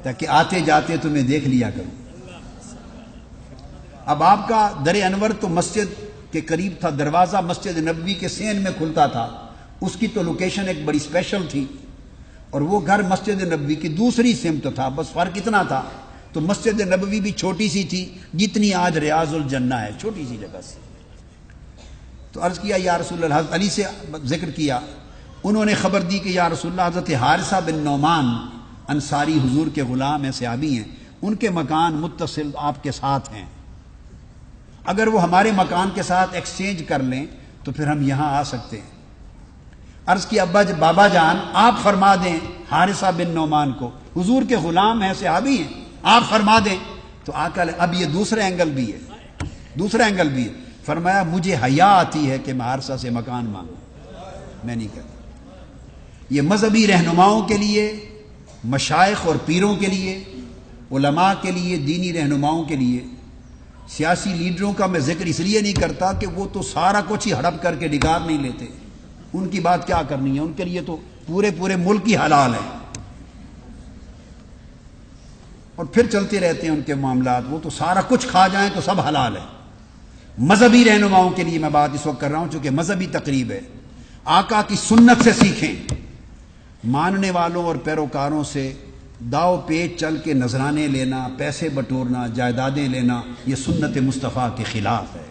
تاکہ آتے جاتے تمہیں دیکھ لیا کروں۔ اب آپ کا در انور تو مسجد کے قریب تھا، دروازہ مسجد نبوی کے سین میں کھلتا تھا، اس کی تو لوکیشن ایک بڑی اسپیشل تھی، اور وہ گھر مسجد نبوی کی دوسری سمت تھا، بس فرق اتنا تھا۔ تو مسجد نبوی بھی چھوٹی سی تھی جتنی آج ریاض الجنہ ہے، چھوٹی سی جگہ سے۔ تو عرض کیا یا رسول اللہ، حضرت علی سے ذکر کیا، انہوں نے خبر دی کہ یا رسول اللہ حضرت حارثہ بن نعمان انصاری حضور کے غلام ہیں، صحابی ہیں، ان کے مکان متصل آپ کے ساتھ ہیں، اگر وہ ہمارے مکان کے ساتھ ایکسچینج کر لیں تو پھر ہم یہاں آ سکتے ہیں۔ عرض کی بابا جان آپ فرما دیں حارثہ بن نعمان کو، حضور کے غلام ہیں، صحابی ہیں، آپ فرما دیں۔ تو آقا اب یہ دوسرا اینگل بھی ہے، فرمایا مجھے حیا آتی ہے کہ میں حارثہ سے مکان مانگوں، میں نہیں کہتا۔ یہ مذہبی رہنماؤں کے لیے، مشائخ اور پیروں کے لیے، علماء کے لیے، دینی رہنماؤں کے لیے، سیاسی لیڈروں کا میں ذکر اس لیے نہیں کرتا کہ وہ تو سارا کچھ ہی ہڑپ کر کے ڈگار نہیں لیتے، ان کی بات کیا کرنی ہے، ان کے لیے تو پورے ملک ہی حلال ہے، اور پھر چلتے رہتے ہیں ان کے معاملات، وہ تو سارا کچھ کھا جائیں تو سب حلال ہے۔ مذہبی رہنماؤں کے لیے میں بات اس وقت کر رہا ہوں چونکہ مذہبی تقریب ہے۔ آقا کی سنت سے سیکھیں، ماننے والوں اور پیروکاروں سے داؤ پیچ چل کے نذرانے لینا، پیسے بٹورنا، جائیدادیں لینا، یہ سنت مصطفیٰ کے خلاف ہے۔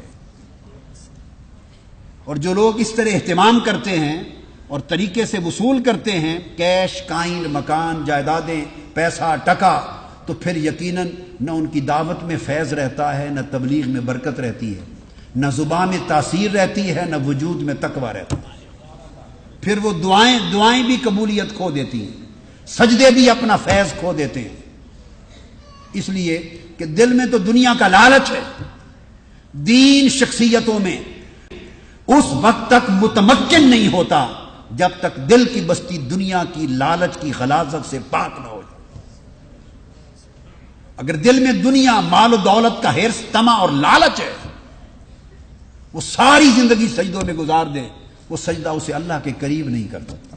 اور جو لوگ اس طرح اہتمام کرتے ہیں اور طریقے سے وصول کرتے ہیں، کیش، کائن، مکان، جائیدادیں، پیسہ، ٹکا، تو پھر یقیناً نہ ان کی دعوت میں فیض رہتا ہے، نہ تبلیغ میں برکت رہتی ہے، نہ زبان میں تاثیر رہتی ہے، نہ وجود میں تقویٰ رہتا ہے۔ پھر وہ دعائیں بھی قبولیت کھو دیتی ہیں، سجدے بھی اپنا فیض کھو دیتے ہیں، اس لیے کہ دل میں تو دنیا کا لالچ ہے۔ دین شخصیتوں میں اس وقت تک متمکن نہیں ہوتا جب تک دل کی بستی دنیا کی لالچ کی غلاظت سے پاک نہ ہو جائے۔ اگر دل میں دنیا، مال و دولت کا حرص، طمع اور لالچ ہے، وہ ساری زندگی سجدوں میں گزار دے، وہ سجدہ اسے اللہ کے قریب نہیں کر سکتا۔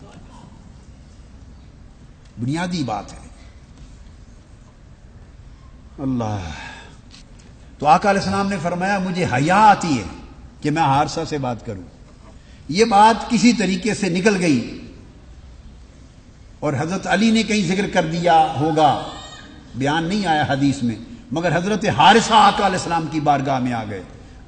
بنیادی بات ہے۔ اللہ، تو آقا علیہ السلام نے فرمایا مجھے حیا آتی ہے کہ میں حارثہ سے بات کروں۔ یہ بات کسی طریقے سے نکل گئی اور حضرت علی نے کہیں ذکر کر دیا ہوگا، بیان نہیں آیا حدیث میں، مگر حضرت حارثہ آقا علیہ السلام کی بارگاہ میں آ گئے،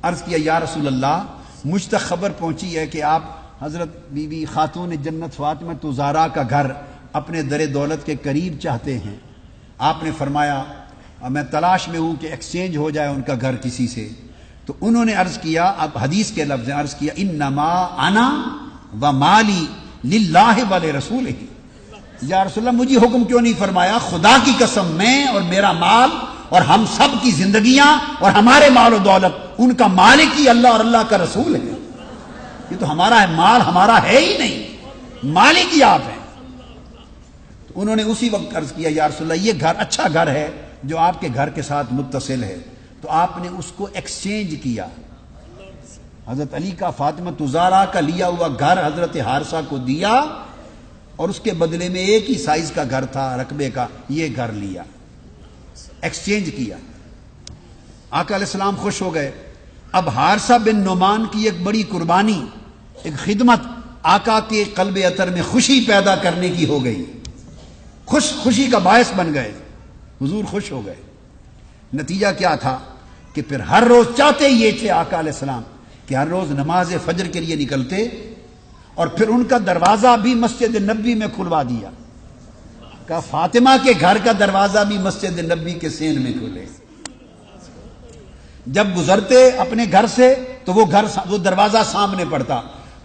عرض کیا یا رسول اللہ مجھ تک خبر پہنچی ہے کہ آپ حضرت بی بی خاتون جنت فاطمہ زہرا کا گھر اپنے در دولت کے قریب چاہتے ہیں۔ آپ نے فرمایا میں تلاش میں ہوں کہ ایکسچینج ہو جائے ان کا گھر کسی سے۔ تو انہوں نے عرض کیا، اب حدیث کے لفظ عرض کیا انما انا و مالی للہ ولرسولہ، یا رسول اللہ مجھے حکم کیوں نہیں فرمایا؟ خدا کی قسم میں اور میرا مال اور ہم سب کی زندگیاں اور ہمارے مال و دولت ان کا مالک ہی اللہ اور اللہ کا رسول ہے، یہ تو ہمارا ہے، مال ہمارا ہے ہی نہیں، مالک ہی آپ ہیں۔ تو انہوں نے اسی وقت عرض کیا یا رسول اللہ یہ گھر اچھا گھر ہے جو آپ کے گھر کے ساتھ متصل ہے، تو آپ نے اس کو ایکسچینج کیا۔ حضرت علی کا فاطمہ زہرا کا لیا ہوا گھر حضرت حارثہ کو دیا اور اس کے بدلے میں ایک ہی سائز کا گھر تھا رقبے کا، یہ گھر لیا، ایکسچینج کیا۔ آقا علیہ السلام خوش ہو گئے۔ اب حارثہ بن نعمان کی ایک بڑی قربانی، ایک خدمت آقا کے قلب اطہر میں خوشی پیدا کرنے کی ہو گئی، خوشی کا باعث بن گئے، حضور خوش ہو گئے۔ نتیجہ کیا تھا کہ پھر ہر روز چاہتے یہ تھے آقا علیہ السلام کہ ہر روز نماز فجر کے لیے نکلتے، اور پھر ان کا دروازہ بھی مسجد نبوی میں کھلوا دیا، کہا فاطمہ کے گھر کا دروازہ بھی مسجد نبوی کے سین میں کھلے۔ جب گزرتے اپنے گھر سے تو وہ دروازہ سامنے پڑتا،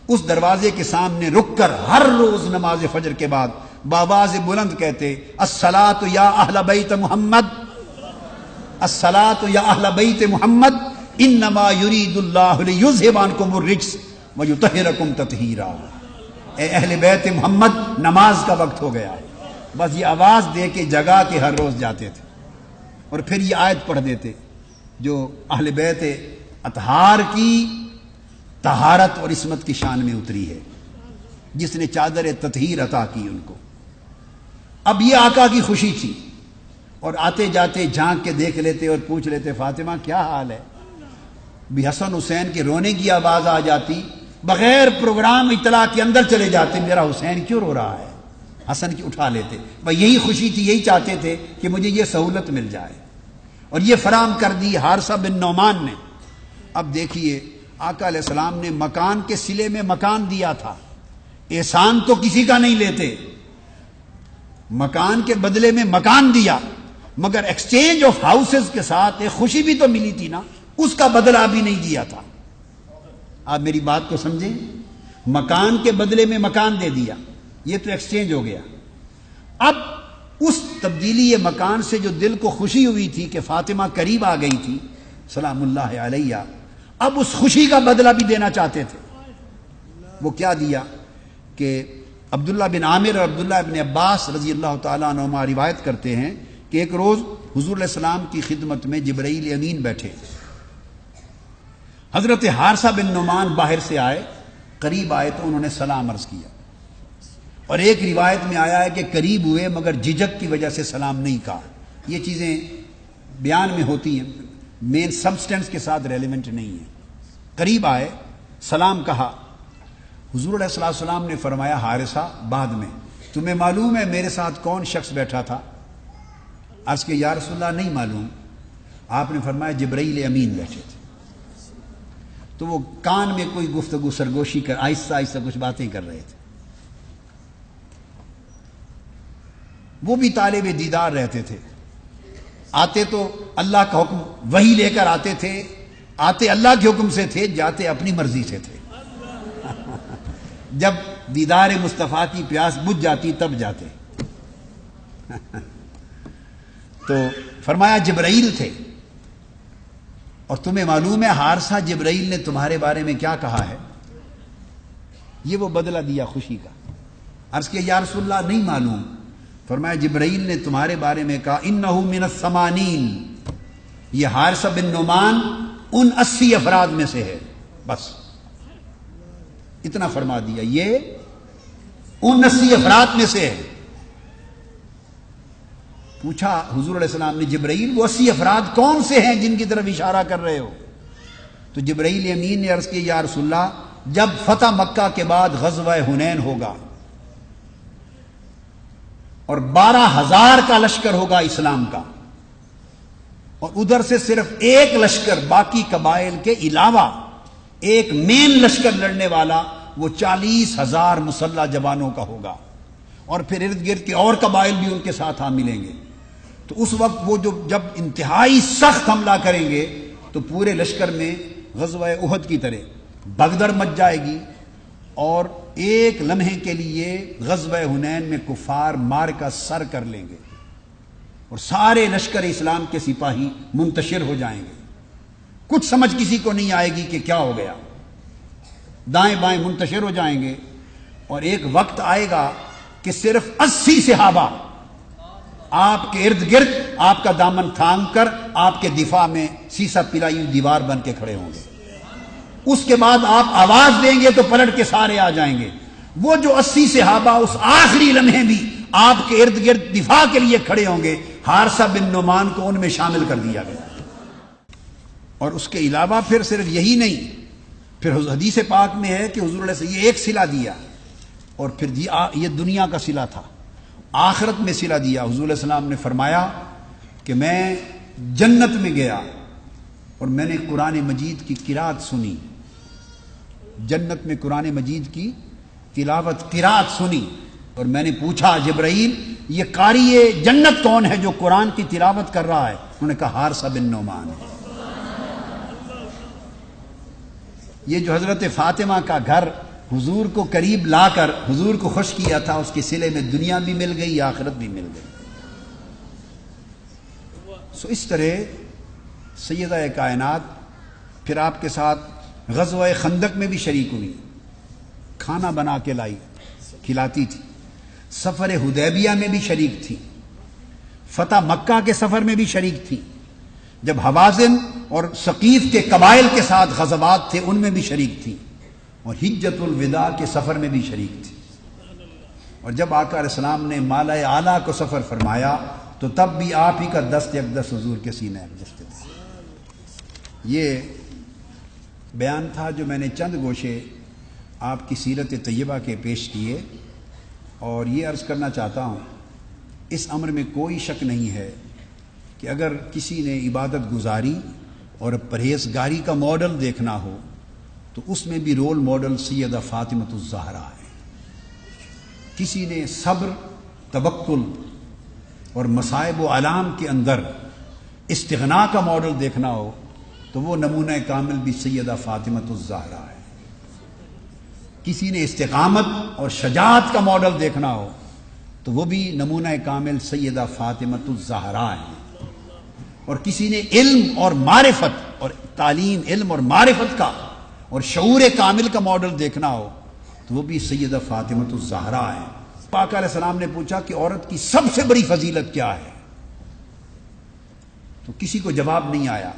اس دروازے کے سامنے رک کر ہر روز نماز فجر کے بعد بآواز بلند کہتے الصلاۃ یا اہل بیت محمد، الصلاۃ یا اہل بیت محمد انما یرید اللہ لیذھب عنکم الرجس ویطہرکم تطہیرا۔ اے اہل بیت محمد، نماز کا وقت ہو گیا۔ بس یہ آواز دے کے جگا کے ہر روز جاتے تھے، اور پھر یہ آیت پڑھ دیتے جو اہل بیت اطہار کی طہارت اور عصمت کی شان میں اتری ہے، جس نے چادر تطہیر عطا کی ان کو۔ اب یہ آقا کی خوشی تھی، اور آتے جاتے جھانک کے دیکھ لیتے اور پوچھ لیتے فاطمہ کیا حال ہے؟ بھی حسن حسین کے رونے کی آواز آ جاتی، بغیر پروگرام اطلاع کے اندر چلے جاتے، میرا حسین کیوں رو رہا ہے؟ حسن کی اٹھا لیتے۔ بھائی یہی خوشی تھی، یہی چاہتے تھے کہ مجھے یہ سہولت مل جائے، اور یہ فراہم کر دی حارثہ بن نعمان نے۔ اب دیکھیے آقا علیہ السلام نے مکان کے صلے میں مکان دیا تھا، احسان تو کسی کا نہیں لیتے، مکان کے بدلے میں مکان دیا، مگر ایکسچینج آف ہاؤسز کے ساتھ ایک خوشی بھی تو ملی تھی نا، اس کا بدلہ بھی نہیں دیا تھا۔ آپ میری بات کو سمجھیں، مکان کے بدلے میں مکان دے دیا، یہ تو ایکسچینج ہو گیا۔ اب اس تبدیلی مکان سے جو دل کو خوشی ہوئی تھی کہ فاطمہ قریب آ گئی تھی سلام اللہ علیہ، اب اس خوشی کا بدلہ بھی دینا چاہتے تھے۔ وہ کیا دیا کہ عبداللہ بن عامر اور عبداللہ بن عباس رضی اللہ تعالیٰ عنہما روایت کرتے ہیں کہ ایک روز حضور علیہ السلام کی خدمت میں جبرائیل امین بیٹھے، حضرت حارثہ بن نعمان باہر سے آئے، قریب آئے تو انہوں نے سلام عرض کیا، اور ایک روایت میں آیا ہے کہ قریب ہوئے مگر جھجک کی وجہ سے سلام نہیں کہا۔ یہ چیزیں بیان میں ہوتی ہیں، مین سبسٹنس کے ساتھ ریلیونٹ نہیں ہیں۔ قریب آئے، سلام کہا، حضور علیہ السلام نے فرمایا حارثہ بعد میں تمہیں معلوم ہے میرے ساتھ کون شخص بیٹھا تھا؟ عرض کہ یا رسول اللہ نہیں معلوم۔ آپ نے فرمایا جبرائیل امین بیٹھے تھے۔ تو وہ کان میں کوئی گفتگو سرگوشی کر آہستہ آہستہ کچھ باتیں کر رہے تھے۔ وہ بھی طالب دیدار رہتے تھے، آتے تو اللہ کا حکم وہی لے کر آتے تھے، آتے اللہ کے حکم سے تھے، جاتے اپنی مرضی سے تھے۔ جب دیدار مصطفیٰ کی پیاس بجھ جاتی تب جاتے۔ تو فرمایا جبرائیل تھے، اور تمہیں معلوم ہے حارثہ جبرائیل نے تمہارے بارے میں کیا کہا ہے؟ یہ وہ بدلہ دیا خوشی کا۔ عرض کہ یا رسول اللہ نہیں معلوم۔ فرمایا جبرائیل نے تمہارے بارے میں کہا انہ من الثمانین، یہ حارثہ بن نعمان ان 80 افراد میں سے ہے، بس اتنا فرما دیا، یہ ان 80 افراد میں سے ہے۔ پوچھا حضور علیہ السلام نے جبرائیل وہ 80 افراد کون سے ہیں جن کی طرف اشارہ کر رہے ہو؟ تو جبرائیل امین نے عرض کی یا رسول اللہ جب فتح مکہ کے بعد غزوہ حنین ہوگا اور 12,000 کا لشکر ہوگا اسلام کا، اور ادھر سے صرف ایک لشکر باقی قبائل کے علاوہ ایک مین لشکر لڑنے والا، وہ 40,000 مسلح جوانوں کا ہوگا، اور پھر ارد گرد کے اور قبائل بھی ان کے ساتھ ملیں گے۔ تو اس وقت وہ جب انتہائی سخت حملہ کریں گے تو پورے لشکر میں غزوہ احد کی طرح بھگدڑ مچ جائے گی، اور ایک لمحے کے لیے غزوہ حنین میں کفار مار کا سر کر لیں گے، اور سارے لشکر اسلام کے سپاہی منتشر ہو جائیں گے۔ کچھ سمجھ کسی کو نہیں آئے گی کہ کیا ہو گیا، دائیں بائیں منتشر ہو جائیں گے، اور ایک وقت آئے گا کہ صرف 80 صحابہ آپ کے ارد گرد آپ کا دامن تھام کر آپ کے دفاع میں سیسا پلائی ہوئی دیوار بن کے کھڑے ہوں گے۔ اس کے بعد آپ آواز دیں گے تو پلٹ کے سارے آ جائیں گے، وہ جو 80 صحابہ اس آخری لمحے بھی آپ کے ارد گرد دفاع کے لیے کھڑے ہوں گے، حارثہ بن نعمان کو ان میں شامل کر دیا گیا۔ اور اس کے علاوہ پھر صرف یہی نہیں، پھر حدیث پاک میں ہے کہ حضور علیہ السلام یہ ایک صلہ دیا، اور پھر یہ دنیا کا صلہ تھا، آخرت میں صلہ دیا۔ حضور علیہ السلام نے فرمایا کہ میں جنت میں گیا اور میں نے قرآن مجید کی قرات سنی، جنت میں قرآن مجید کی تلاوت قرات سنی، اور میں نے پوچھا جبرائیل یہ قاری جنت کون ہے جو قرآن کی تلاوت کر رہا ہے؟ انہوں نے کہا حارثہ بن نعمان ہے۔ یہ جو حضرت فاطمہ کا گھر حضور کو قریب لا کر حضور کو خوش کیا تھا، اس کے صلے میں دنیا بھی مل گئی، آخرت بھی مل گئی۔ سو اس طرح سیدہ کائنات پھر آپ کے ساتھ غزوہ خندق میں بھی شریک ہوئی، کھانا بنا کے لائی، کھلاتی تھی، سفر حدیبیہ میں بھی شریک تھی، فتح مکہ کے سفر میں بھی شریک تھی، جب حوازن اور ثقیف کے قبائل کے ساتھ غزوات تھے ان میں بھی شریک تھی، اور حجۃ الوداع کے سفر میں بھی شریک تھی، اور جب آقا علیہ السلام نے مالا اعلیٰ کو سفر فرمایا تو تب بھی آپ ہی کا دست اقدس حضور کے سینے گزشتے تھے۔ یہ بیان تھا جو میں نے چند گوشے آپ کی سیرت طیبہ کے پیش کیے، اور یہ عرض کرنا چاہتا ہوں اس امر میں کوئی شک نہیں ہے کہ اگر کسی نے عبادت گزاری اور پرہیزگاری کا ماڈل دیکھنا ہو تو اس میں بھی رول ماڈل سیدہ فاطمۃ الزہرا ہے۔ کسی نے صبر، توکل اور مصائب و آلام کے اندر استغنا کا ماڈل دیکھنا ہو تو وہ نمونہ کامل بھی سیدہ فاطمۃ الزہرا ہے۔ کسی نے استقامت اور شجاعت کا ماڈل دیکھنا ہو تو وہ بھی نمونہ کامل سیدہ فاطمۃ الزہرا ہے، اور کسی نے علم اور معرفت اور تعلیم، علم اور معرفت کا اور شعور کامل کا ماڈل دیکھنا ہو تو وہ بھی سیدہ فاطمۃ الزہرا ہے۔ آقا علیہ السلام نے پوچھا کہ عورت کی سب سے بڑی فضیلت کیا ہے؟ تو کسی کو جواب نہیں آیا،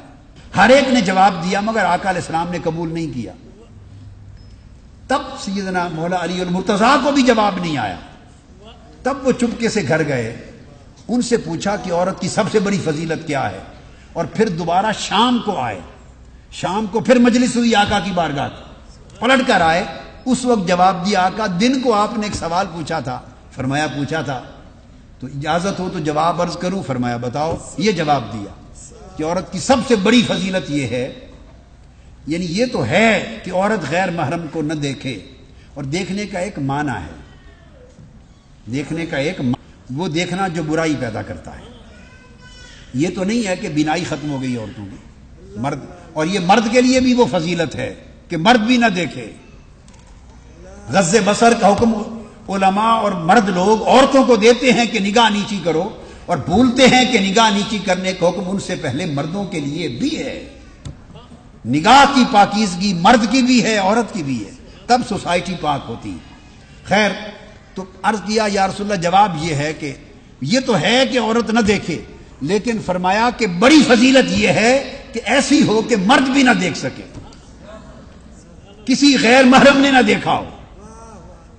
ہر ایک نے جواب دیا مگر آقا علیہ السلام نے قبول نہیں کیا۔ تب سیدنا مولا علی المرتضیٰ کو بھی جواب نہیں آیا، تب وہ چپکے سے گھر گئے، ان سے پوچھا کہ عورت کی سب سے بڑی فضیلت کیا ہے، اور پھر دوبارہ شام کو آئے، شام کو پھر مجلس ہوئی آقا کی بارگاہ کی، پلٹ کر آئے، اس وقت جواب دیا آقا دن کو آپ نے ایک سوال پوچھا تھا، فرمایا پوچھا تھا تو اجازت ہو تو جواب عرض کروں؟ فرمایا بتاؤ۔ یہ جواب دیا کہ عورت کی سب سے بڑی فضیلت یہ ہے، یعنی یہ تو ہے کہ عورت غیر محرم کو نہ دیکھے، اور دیکھنے کا ایک معنی ہے، دیکھنے کا ایک وہ دیکھنا جو برائی پیدا کرتا ہے، یہ تو نہیں ہے کہ بینائی ختم ہو گئی عورتوں کی، مرد، اور یہ مرد کے لیے بھی وہ فضیلت ہے کہ مرد بھی نہ دیکھے۔ غض بصر کا حکم علماء اور مرد لوگ عورتوں کو دیتے ہیں کہ نگاہ نیچی کرو، اور بھولتے ہیں کہ نگاہ نیچی کرنے کا حکم ان سے پہلے مردوں کے لیے بھی ہے۔ نگاہ کی پاکیزگی مرد کی بھی ہے، عورت کی بھی ہے، تب سوسائٹی پاک ہوتی ہے۔ خیر، تو عرض کیا یا رسول اللہ جواب یہ ہے کہ یہ تو ہے کہ عورت نہ دیکھے، لیکن فرمایا کہ بڑی فضیلت یہ ہے کہ ایسی ہو کہ مرد بھی نہ دیکھ سکے، کسی غیر محرم نے نہ دیکھا ہو۔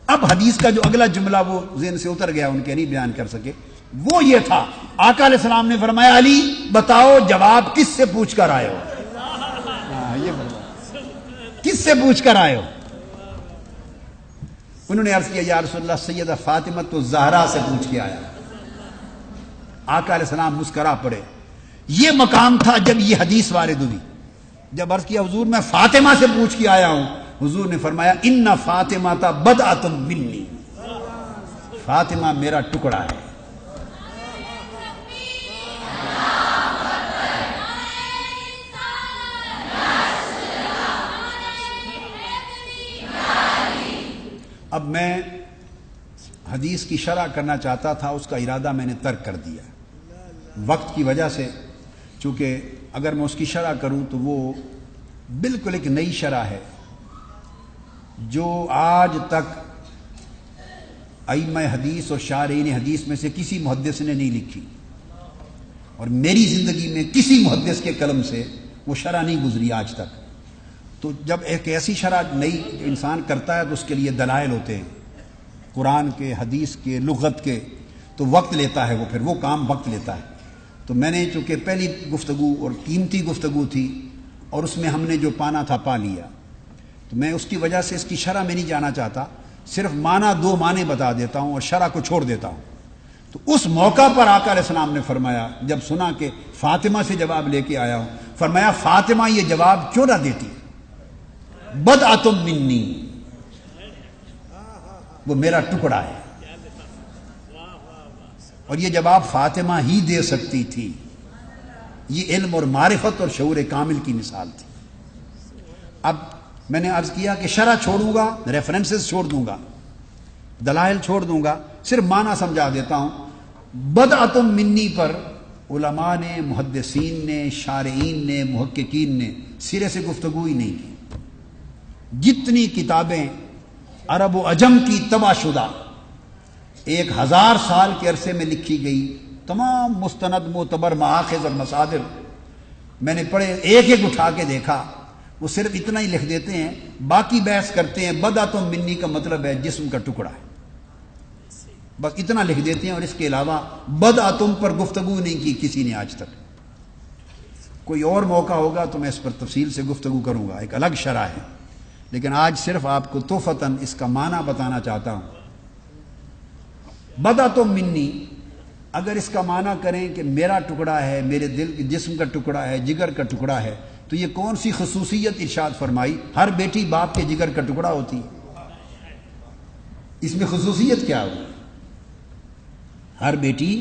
اب حدیث کا جو اگلا جملہ وہ ذہن سے اتر گیا، ان کے نہیں بیان کر سکے، وہ یہ تھا، آقا علیہ السلام نے فرمایا علی بتاؤ جواب کس سے پوچھ کر آئے ہو؟ یہ کس سے پوچھ کر آئے ہو؟ انہوں نے عرض کیا یا رسول اللہ سیدہ فاطمۃ الزہرا سے پوچھ کے آیا۔ آقا علیہ السلام مسکرا پڑے۔ یہ مقام تھا جب یہ حدیث وارد ہوئی، جب عرض کیا حضور میں فاطمہ سے پوچھ کے آیا ہوں، حضور نے فرمایا ان فاطمہ بدعۃ منی، فاطمہ میرا ٹکڑا ہے۔ اب میں حدیث کی شرح کرنا چاہتا تھا، اس کا ارادہ میں نے ترک کر دیا وقت کی وجہ سے، چونکہ اگر میں اس کی شرح کروں تو وہ بالکل ایک نئی شرح ہے جو آج تک ائمہ حدیث اور شارحین حدیث میں سے کسی محدث نے نہیں لکھی، اور میری زندگی میں کسی محدث کے قلم سے وہ شرح نہیں گزری آج تک۔ تو جب ایک ایسی شرح نئی انسان کرتا ہے تو اس کے لیے دلائل ہوتے ہیں، قرآن کے، حدیث کے، لغت کے، تو وقت لیتا ہے وہ، پھر وہ کام وقت لیتا ہے۔ تو میں نے چونکہ پہلی گفتگو اور قیمتی گفتگو تھی اور اس میں ہم نے جو پانا تھا پا لیا، تو میں اس کی وجہ سے اس کی شرح میں نہیں جانا چاہتا، صرف معنی دو معنی بتا دیتا ہوں اور شرح کو چھوڑ دیتا ہوں۔ تو اس موقع پر آقا علیہ السلام نے فرمایا، جب سنا کہ فاطمہ سے جواب لے کے آیا ہوں، فرمایا فاطمہ یہ جواب کیوں نہ دیتی، بدعۃ منی، وہ میرا ٹکڑا ہے، اور یہ جواب فاطمہ ہی دے سکتی تھی۔ یہ علم اور معرفت اور شعور کامل کی مثال تھی۔ اب میں نے عرض کیا کہ شرح چھوڑوں گا، ریفرنسز چھوڑ دوں گا، دلائل چھوڑ دوں گا، صرف معنی سمجھا دیتا ہوں۔ بدعۃ منی پر علماء نے، محدثین نے، شارعین نے، محققین نے سرے سے گفتگو ہی نہیں کی۔ جتنی کتابیں عرب و عجم کی طبع شدہ 1000 سال کے عرصے میں لکھی گئی، تمام مستند معتبر مآخذ اور مصادر میں نے پڑھے، ایک ایک اٹھا کے دیکھا، وہ صرف اتنا ہی لکھ دیتے ہیں، باقی بحث کرتے ہیں بدعۃ منی کا مطلب ہے جسم کا ٹکڑا ہے، بس اتنا لکھ دیتے ہیں، اور اس کے علاوہ بدعۃ پر گفتگو نہیں کی کسی نے آج تک۔ کوئی اور موقع ہوگا تو میں اس پر تفصیل سے گفتگو کروں گا، ایک الگ شرح ہے، لیکن آج صرف آپ کو توفتاً اس کا معنی بتانا چاہتا ہوں۔ بدعۃ منی اگر اس کا معنی کریں کہ میرا ٹکڑا ہے، میرے دل جسم کا ٹکڑا ہے، جگر کا ٹکڑا ہے، تو یہ کون سی خصوصیت ارشاد فرمائی؟ ہر بیٹی باپ کے جگر کا ٹکڑا ہوتی ہے، اس میں خصوصیت کیا ہوئی؟ ہر بیٹی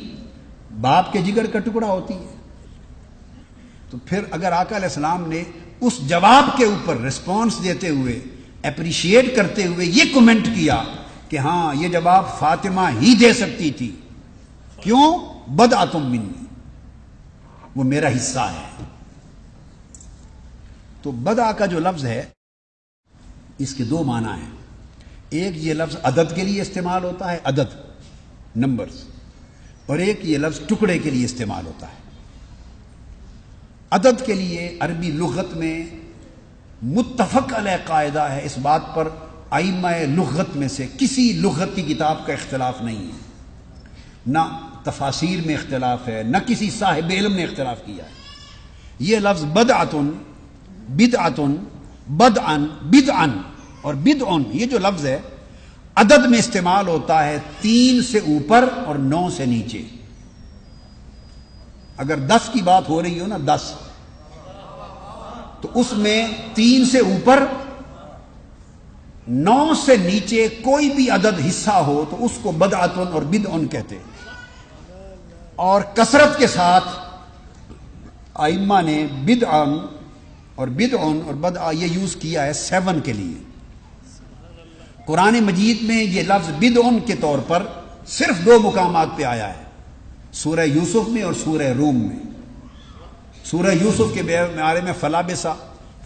باپ کے جگر کا ٹکڑا ہوتی ہے۔ تو پھر اگر آقا علیہ السلام نے اس جواب کے اوپر رسپانس دیتے ہوئے، اپریشیٹ کرتے ہوئے یہ کمنٹ کیا کہ ہاں یہ جواب فاطمہ ہی دے سکتی تھی، کیوں؟ بدعۃ منی، وہ میرا حصہ ہے۔ تو بدع کا جو لفظ ہے اس کے دو معنی ہیں، ایک یہ لفظ عدد کے لیے استعمال ہوتا ہے، عدد نمبرز، اور ایک یہ لفظ ٹکڑے کے لیے استعمال ہوتا ہے۔ عدد کے لیے عربی لغت میں متفق علیہ قاعدہ ہے، اس بات پر ائمہ لغت میں سے کسی لغت کی کتاب کا اختلاف نہیں ہے، نہ تفاسیر میں اختلاف ہے، نہ کسی صاحب علم نے اختلاف کیا ہے۔ یہ لفظ بدعۃ، بدعۃ، بدعن، بدعن اور بدعن، یہ جو لفظ ہے عدد میں استعمال ہوتا ہے 3 سے اوپر اور 9 سے نیچے۔ اگر 10 کی بات ہو رہی ہو نا، 10، تو اس میں 3 سے اوپر 9 سے نیچے کوئی بھی عدد حصہ ہو تو اس کو بدعۃ اور بدعن کہتے ہیں۔ اور کثرت کے ساتھ ائمہ نے بدعن اور بدعن اور بدع یہ یوز کیا ہے 7 کے لیے۔ قرآن مجید میں یہ لفظ بدعن کے طور پر صرف 2 مقامات پہ آیا ہے، سورہ یوسف میں اور سورہ روم میں۔ سورہ یوسف کے بارے میں فلابث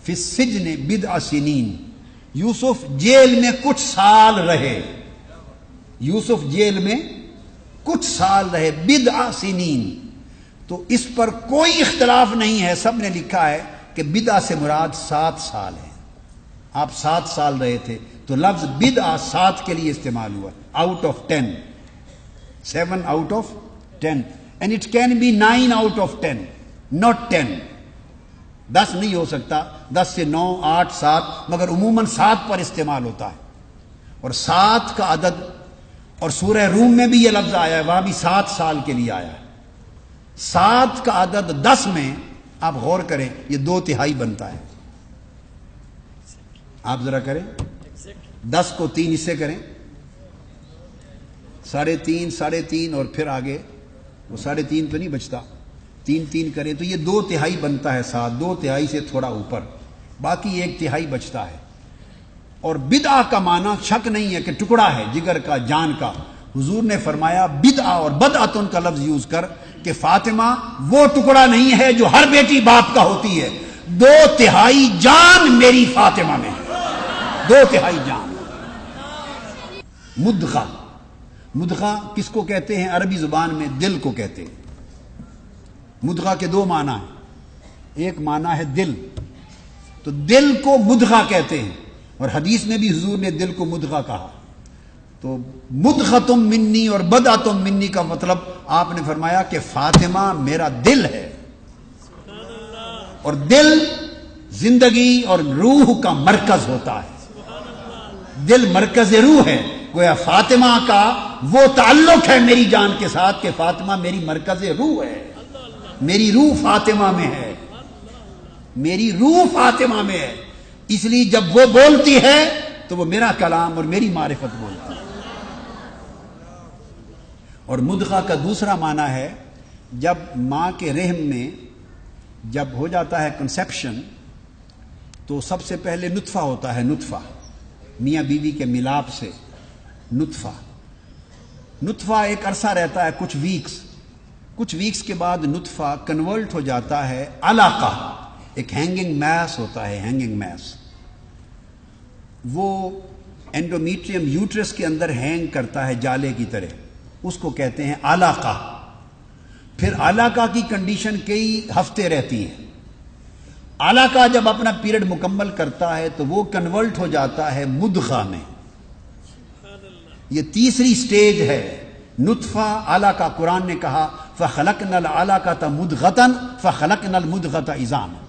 فی السجن بضع سنین، یوسف جیل میں کچھ سال رہے، یوسف جیل میں کچھ سال رہے، بضع سنین۔ تو اس پر کوئی اختلاف نہیں ہے، سب نے لکھا ہے کہ بدعہ سے مراد 7 سال ہے، آپ 7 سال رہے تھے، تو لفظ بدعہ 7 کے لیے استعمال ہوا، out of 10، 7 out of 10، and it can be 9 out of 10، not 10، 10 نہیں ہو سکتا، 10 سے 9، 8، 7، مگر عموماً 7 پر استعمال ہوتا ہے۔ اور 7 کا عدد، اور سورہ روم میں بھی یہ لفظ آیا ہے، وہاں بھی 7 سال کے لیے آیا ہے۔ 7 کا عدد 10 میں آپ غور کریں، یہ 2/3 بنتا ہے۔ آپ ذرا کریں، 10 کو 3 حصے کریں، 3.5، 3.5 اور پھر آگے وہ 3.5 تو نہیں بچتا، 3 کریں تو یہ 2/3 بنتا ہے۔ 7 2/3 سے تھوڑا اوپر، باقی 1/3 بچتا ہے۔ اور بدعہ کا معنی شک نہیں ہے کہ ٹکڑا ہے جگر کا، جان کا۔ حضور نے فرمایا بدعہ اور بدعتن کا لفظ یوز کر کہ فاطمہ وہ ٹکڑا نہیں ہے جو ہر بیٹی باپ کا ہوتی ہے، 2/3 جان میری فاطمہ میں، 2/3 جان۔ مدغہ، مدغہ کس کو کہتے ہیں؟ عربی زبان میں دل کو کہتے ہیں۔ مدغہ کے 2 معنی ہیں، ایک معنی ہے دل، تو دل کو مدغہ کہتے ہیں، اور حدیث میں بھی حضور نے دل کو مدغہ کہا۔ تو مدغتم منی اور بدعتم منی کا مطلب آپ نے فرمایا کہ فاطمہ میرا دل ہے، اور دل زندگی اور روح کا مرکز ہوتا ہے، دل مرکز روح ہے۔ گویا فاطمہ کا وہ تعلق ہے میری جان کے ساتھ کہ فاطمہ میری مرکز روح ہے، میری روح فاطمہ میں ہے، میری روح فاطمہ میں ہے، اس لیے جب وہ بولتی ہے تو وہ میرا کلام اور میری معرفت بولتی ہے۔ اور مدغہ کا دوسرا معنی ہے جب ماں کے رحم میں جب ہو جاتا ہے کنسیپشن تو سب سے پہلے نطفہ ہوتا ہے، نطفہ میاں بیوی کے ملاپ سے نطفہ ایک عرصہ رہتا ہے، کچھ ویکس کے بعد نطفہ کنورٹ ہو جاتا ہے علاقہ، ایک ہینگنگ میس ہوتا ہے، ہینگنگ میس وہ اینڈومیٹریم یوٹرس کے اندر ہینگ کرتا ہے جالے کی طرح، اس کو کہتے ہیں علاقہ۔ پھر علاقہ کی کنڈیشن کئی ہفتے رہتی ہے، علاقہ جب اپنا پیریڈ مکمل کرتا ہے تو وہ کنورٹ ہو جاتا ہے مدغہ میں، یہ تیسری سٹیج ہے نطفہ علاقہ۔ قرآن نے کہا فَخَلَقْنَا الْعَلَقَةَ مُدْغَةً فَخَلَقْنَا الْمُدْغَةَ عِظَامًا،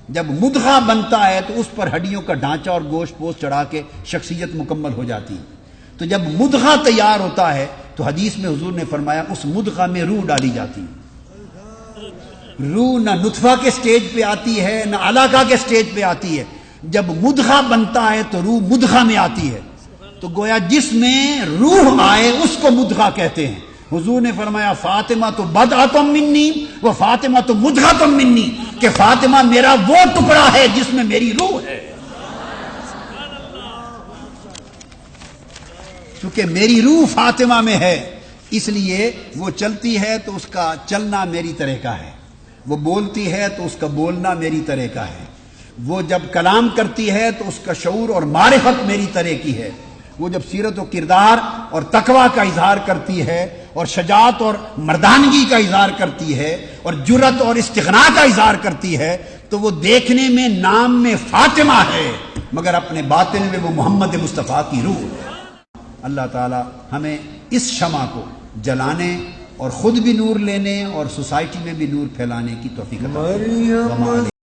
جب مدغہ بنتا ہے تو اس پر ہڈیوں کا ڈھانچہ اور گوشت پوست چڑھا کے شخصیت مکمل ہو جاتی ہے۔ تو جب مدغہ تیار ہوتا ہے تو حدیث میں حضور نے فرمایا اس مدغہ میں روح ڈالی جاتی ہے، روح نہ نطفہ کے سٹیج پہ آتی ہے نہ علاقہ کے سٹیج پہ آتی ہے، جب مدغہ بنتا ہے تو روح مدغہ میں آتی ہے، تو گویا جس میں روح آئے اس کو مدغہ کہتے ہیں۔ حضور نے فرمایا فاطمہ تو بدعتم منی و فاطمہ تو مدغتم منی، کہ فاطمہ میرا وہ ٹکڑا ہے جس میں میری روح ہے، چونکہ میری روح فاطمہ میں ہے اس لیے وہ چلتی ہے تو اس کا چلنا میری طرح کا ہے، وہ بولتی ہے تو اس کا بولنا میری طرح کا ہے، وہ جب کلام کرتی ہے تو اس کا شعور اور معرفت میری طرح کی ہے، وہ جب سیرت و کردار اور تقوی کا اظہار کرتی ہے اور شجاعت اور مردانگی کا اظہار کرتی ہے اور جرأت اور استغنا کا اظہار کرتی ہے تو وہ دیکھنے میں نام میں فاطمہ ہے مگر اپنے باطن میں وہ محمد مصطفیٰ کی روح ہے۔ اللہ تعالی ہمیں اس شمع کو جلانے اور خود بھی نور لینے اور سوسائٹی میں بھی نور پھیلانے کی توفیق عطا فرمائے۔